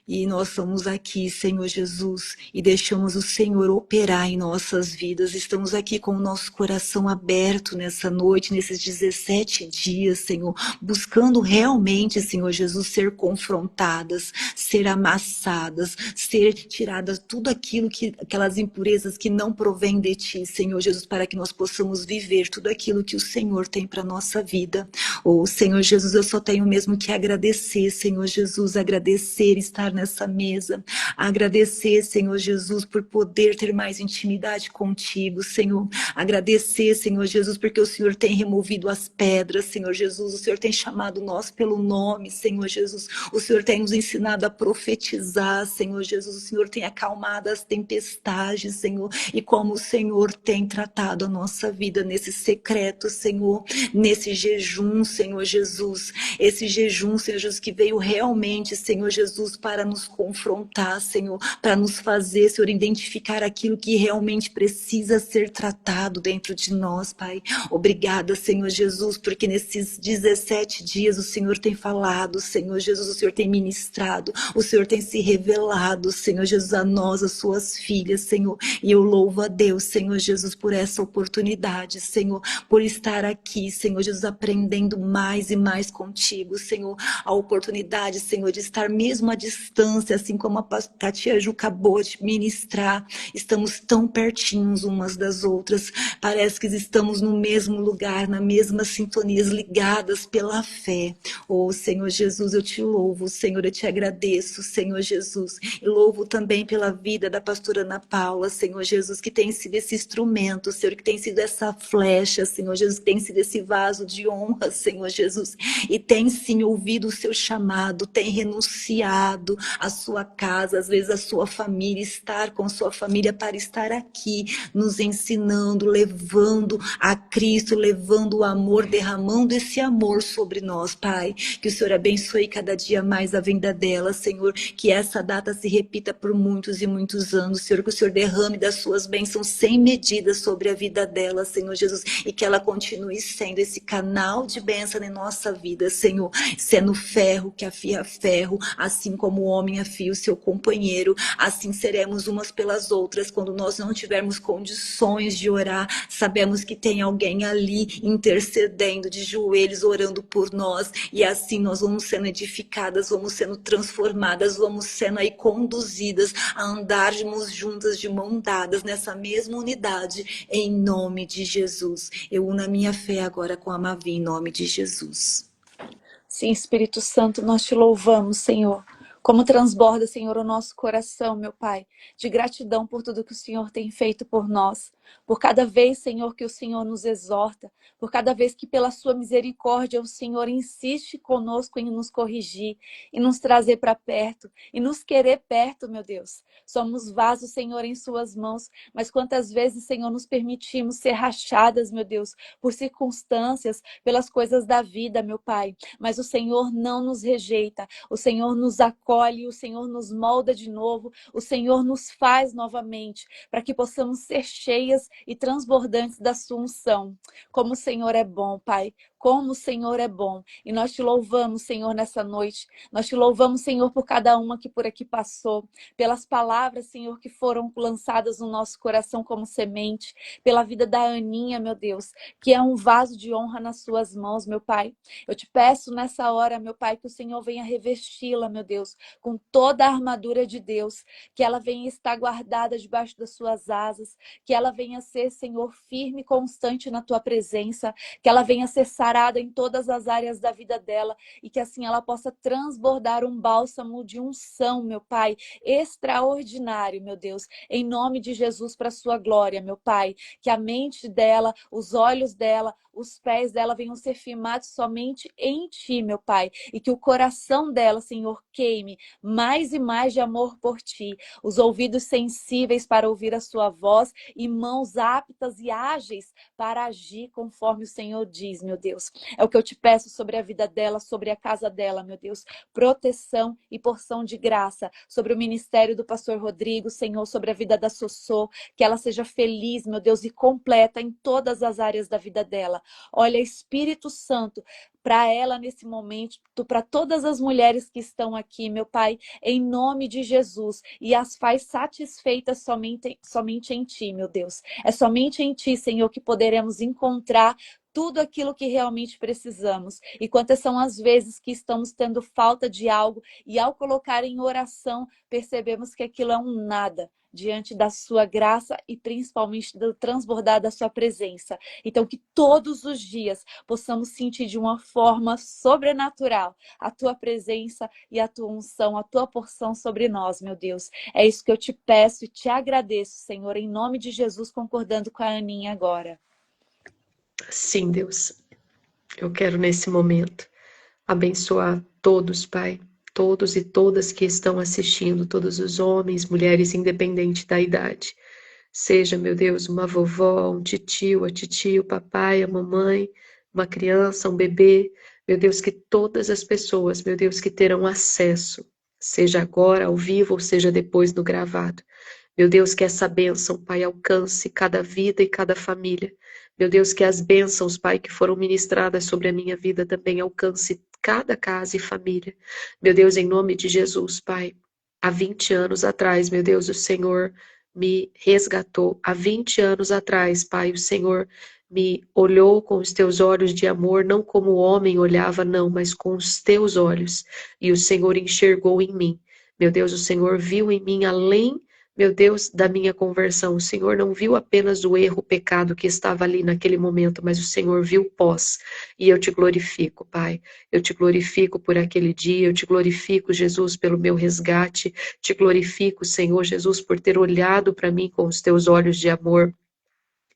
E nós estamos aqui, Senhor Jesus, e deixamos o Senhor operar em nossas vidas. Estamos aqui com o nosso coração aberto nessa noite, nesses 17 dias, Senhor, buscando realmente, Senhor Jesus, ser confrontadas, ser amassadas, ser tiradas tudo aquilo aquelas impurezas que não provém de Ti, Senhor Jesus, para que nós possamos viver tudo aquilo que o Senhor tem para a nossa vida. Senhor Jesus, eu só tenho mesmo que agradecer, Senhor Jesus, agradecer, estar nessa mesa, agradecer, Senhor Jesus, por poder poder ter mais intimidade contigo, Senhor. Agradecer, Senhor Jesus, porque o Senhor tem removido as pedras, Senhor Jesus. O Senhor tem chamado nós pelo nome, Senhor Jesus. O Senhor tem nos ensinado a profetizar, Senhor Jesus. O Senhor tem acalmado as tempestades, Senhor. E como o Senhor tem tratado a nossa vida nesse secreto, Senhor, nesse jejum, Senhor Jesus. Esse jejum, Senhor Jesus, que veio realmente, Senhor Jesus, para nos confrontar, Senhor, para nos fazer, Senhor, identificar aquilo que realmente precisa ser tratado dentro de nós, Pai. Obrigada, Senhor Jesus, porque nesses 17 dias o Senhor tem falado, Senhor Jesus, o Senhor tem ministrado, o Senhor tem se revelado, Senhor Jesus, a nós, as suas filhas, Senhor. E eu louvo a Deus, Senhor Jesus, por essa oportunidade, Senhor, por estar aqui, Senhor Jesus, aprendendo mais e mais contigo, Senhor. A oportunidade, Senhor, de estar mesmo à distância, assim como a tia Ju acabou de ministrar. Estamos tão pertinhos umas das outras. Parece que estamos no mesmo lugar, na mesma sintonia, ligadas pela fé. Oh, Senhor Jesus, eu te louvo, Senhor, eu te agradeço, Senhor Jesus. E louvo também pela vida da pastora Ana Paula, Senhor Jesus, que tem sido esse instrumento, Senhor, que tem sido essa flecha, Senhor Jesus, que tem sido esse vaso de honra, Senhor Jesus. E tem sim ouvido o seu chamado, tem renunciado à sua casa, às vezes a sua família, estar com sua família para estar aqui, nos ensinando, levando a Cristo, levando o amor, derramando esse amor sobre nós, Pai. Que o Senhor abençoe cada dia mais a vinda dela, Senhor, que essa data se repita por muitos e muitos anos, Senhor, que o Senhor derrame das suas bênçãos sem medida sobre a vida dela, Senhor Jesus, e que ela continue sendo esse canal de bênção em nossa vida, Senhor, sendo ferro que afia ferro, assim como o homem afia o seu companheiro, assim seremos umas pelas outras. Quando nós não tivermos condições de orar, sabemos que tem alguém ali intercedendo de joelhos, orando por nós, e assim nós vamos sendo edificadas, vamos sendo transformadas, vamos sendo aí conduzidas a andarmos juntas de mão dadas nessa mesma unidade, em nome de Jesus. Eu uno a minha fé agora com a Mavi, em nome de Jesus.
Sim, Espírito Santo, nós te louvamos, Senhor. Como transborda, Senhor, o nosso coração, meu Pai, de gratidão por tudo que o Senhor tem feito por nós. Por cada vez, Senhor, que o Senhor nos exorta, por cada vez que pela sua misericórdia o Senhor insiste conosco em nos corrigir, em nos trazer para perto, e nos querer perto, meu Deus. Somos vasos, Senhor, em suas mãos, mas quantas vezes, Senhor, nos permitimos ser rachadas, meu Deus, por circunstâncias, pelas coisas da vida, meu Pai. Mas o Senhor não nos rejeita, o Senhor nos acolhe, o Senhor nos molda de novo, o Senhor nos faz novamente, para que possamos ser cheias e transbordantes da sua unção. Como o Senhor é bom, Pai, como o Senhor é bom. E nós te louvamos, Senhor, nessa noite. Nós te louvamos, Senhor, por cada uma que por aqui passou, pelas palavras, Senhor, que foram lançadas no nosso coração como semente, pela vida da Aninha, meu Deus, que é um vaso de honra nas suas mãos, meu Pai. Eu te peço nessa hora, meu Pai, que o Senhor venha revesti-la, meu Deus, com toda a armadura de Deus, que ela venha estar guardada debaixo das suas asas, que ela venha ser, Senhor, firme e constante na tua presença, que ela venha ser sarada em todas as áreas da vida dela e que assim ela possa transbordar um bálsamo de unção, meu Pai, extraordinário, meu Deus, em nome de Jesus, para a sua glória, meu Pai, que a mente dela, os olhos dela, os pés dela venham ser firmados somente em Ti, meu Pai, e que o coração dela, Senhor, queime mais e mais de amor por Ti, os ouvidos sensíveis para ouvir a Sua voz e mãos aptas e ágeis para agir conforme o Senhor diz, meu Deus. É o que eu te peço sobre a vida dela, sobre a casa dela, meu Deus. Proteção e porção de graça sobre o ministério do pastor Rodrigo, Senhor, sobre a vida da Sossô, que ela seja feliz, meu Deus, e completa em todas as áreas da vida dela. Olha, Espírito Santo, para ela nesse momento, para todas as mulheres que estão aqui, meu Pai, em nome de Jesus, e as faz satisfeitas somente em Ti, meu Deus. É somente em Ti, Senhor, que poderemos encontrar tudo aquilo que realmente precisamos. E quantas são as vezes que estamos tendo falta de algo e ao colocar em oração, percebemos que aquilo é um nada. diante da sua graça e principalmente do transbordar da sua presença. Então, que todos os dias possamos sentir de uma forma sobrenatural a tua presença e a tua unção, a tua porção sobre nós, meu Deus. É isso que eu te peço e te agradeço, Senhor, em nome de Jesus, concordando com a Aninha agora.
Sim, Deus. Eu quero nesse momento abençoar todos, Pai, todos e todas que estão assistindo, todos os homens, mulheres, independente da idade. Seja, meu Deus, uma vovó, um titio, a titio, o papai, a mamãe, uma criança, um bebê. Meu Deus, que todas as pessoas, meu Deus, que terão acesso, seja agora ao vivo ou seja depois no gravado. Meu Deus, que essa bênção, Pai, alcance cada vida e cada família. Meu Deus, que as bênçãos, Pai, que foram ministradas sobre a minha vida também alcance cada casa e família. Meu Deus, em nome de Jesus, Pai, há 20 anos atrás, meu Deus, o Senhor me resgatou. Há 20 anos atrás, Pai, o Senhor me olhou com os teus olhos de amor, não como o homem olhava, não, mas com os teus olhos. E o Senhor enxergou em mim. Meu Deus, o Senhor viu em mim além, meu Deus, da minha conversão. O Senhor não viu apenas o erro, o pecado que estava ali naquele momento, mas o Senhor viu o pós. E eu te glorifico, Pai. Eu te glorifico por aquele dia, eu te glorifico, Jesus, pelo meu resgate. Te glorifico, Senhor Jesus, por ter olhado para mim com os teus olhos de amor.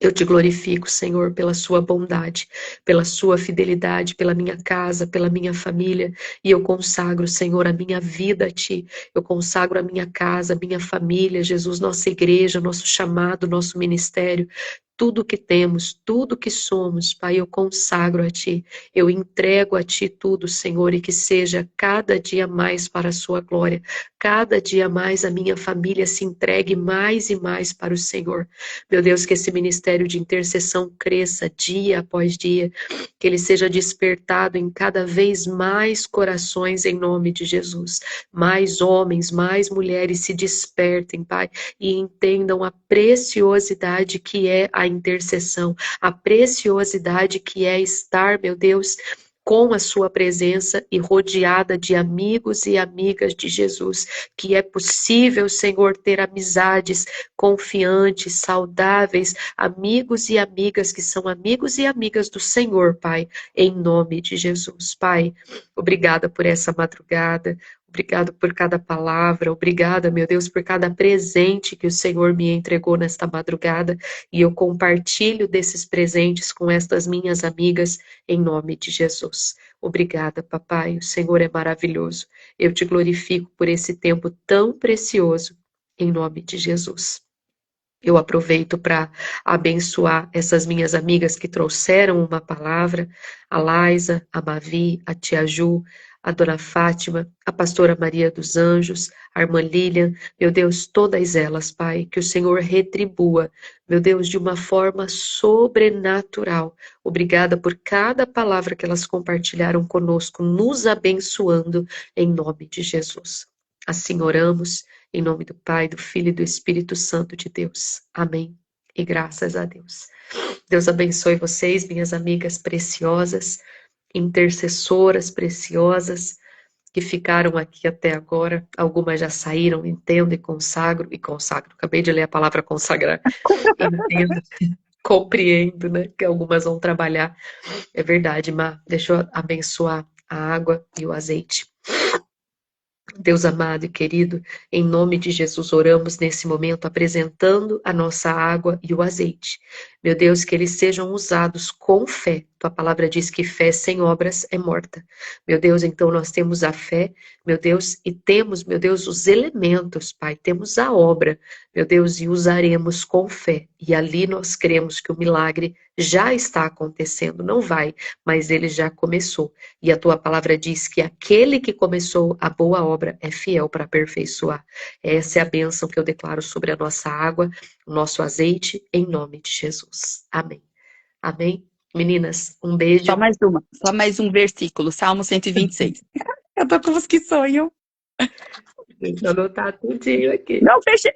Eu te glorifico, Senhor, pela sua bondade, pela sua fidelidade, pela minha casa, pela minha família. E eu consagro, Senhor, a minha vida a Ti. Eu consagro a minha casa, a minha família, Jesus, nossa igreja, nosso chamado, nosso ministério. Tudo que temos, tudo que somos, Pai, eu consagro a Ti. Eu entrego a Ti tudo, Senhor, e que seja cada dia mais para a Sua glória. Cada dia mais a minha família se entregue mais e mais para o Senhor. Meu Deus, que esse ministério de intercessão cresça dia após dia, que ele seja despertado em cada vez mais corações em nome de Jesus. Mais homens, mais mulheres se despertem, Pai, e entendam a preciosidade que é a intercessão, a preciosidade que é estar, meu Deus, com a sua presença e rodeada de amigos e amigas de Jesus, que é possível, Senhor, ter amizades confiantes, saudáveis, amigos e amigas que são amigos e amigas do Senhor, Pai, em nome de Jesus. Pai, obrigada por essa madrugada, obrigado por cada palavra, obrigada, meu Deus, por cada presente que o Senhor me entregou nesta madrugada, e eu compartilho desses presentes com estas minhas amigas, em nome de Jesus. Obrigada, papai, o Senhor é maravilhoso. Eu te glorifico por esse tempo tão precioso, em nome de Jesus. Eu aproveito para abençoar essas minhas amigas que trouxeram uma palavra, a Laisa, a Mavi, a Tia Ju, a Dona Fátima, a Pastora Maria dos Anjos, a Irmã Lilian, meu Deus, todas elas, Pai, que o Senhor retribua, meu Deus, de uma forma sobrenatural. Obrigada por cada palavra que elas compartilharam conosco, nos abençoando, em nome de Jesus. Assim oramos, em nome do Pai, do Filho e do Espírito Santo de Deus. Amém. E graças a Deus. Deus abençoe vocês, minhas amigas preciosas, intercessoras preciosas, que ficaram aqui até agora. Algumas já saíram, entendo e consagro. Acabei de ler a palavra consagrar. Entendo, compreendo, né? Que algumas vão trabalhar. É verdade, Má. Deixa eu abençoar a água e o azeite. Deus amado e querido, em nome de Jesus oramos nesse momento apresentando a nossa água e o azeite. Meu Deus, que eles sejam usados com fé. Tua palavra diz que fé sem obras é morta. Meu Deus, então nós temos a fé, meu Deus, e temos, meu Deus, os elementos, Pai, temos a obra, meu Deus, e usaremos com fé. E ali nós cremos que o milagre já está acontecendo, não vai, mas ele já começou. E a tua palavra diz que aquele que começou a boa obra é fiel para aperfeiçoar. Essa é a bênção que eu declaro sobre a nossa água, o nosso azeite, em nome de Jesus. Amém. Amém. Meninas, um beijo.
Só mais um versículo, Salmo 126. Eu tô com os que sonham.
Deixa eu anotar tudinho aqui.
Não, fechei.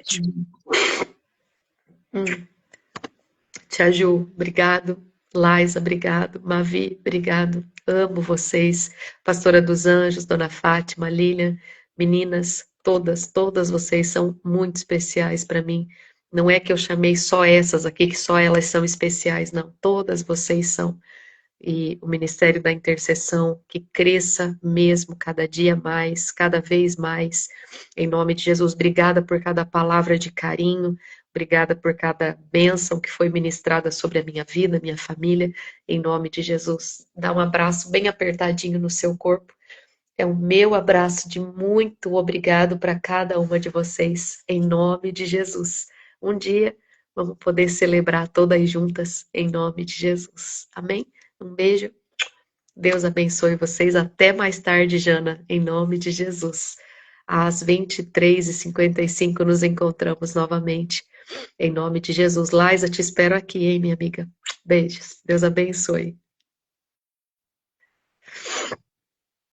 Tia Ju, obrigado. Laisa, obrigado. Mavi, obrigado. Amo vocês. Pastora dos Anjos, Dona Fátima, Lilian. Meninas, Todas vocês são muito especiais para mim. Não é que eu chamei só essas aqui, que só elas são especiais, não. Todas vocês são. E o Ministério da Intercessão, que cresça mesmo cada dia mais, cada vez mais. Em nome de Jesus, obrigada por cada palavra de carinho, obrigada por cada bênção que foi ministrada sobre a minha vida, minha família. Em nome de Jesus, dá um abraço bem apertadinho no seu corpo. É o meu abraço de muito obrigado para cada uma de vocês, em nome de Jesus. Um dia vamos poder celebrar todas juntas, em nome de Jesus. Amém? Um beijo. Deus abençoe vocês. Até mais tarde, Jana, em nome de Jesus. Às 23h55 nos encontramos novamente. Em nome de Jesus. Laisa, te espero aqui, hein, minha amiga? Beijos. Deus abençoe.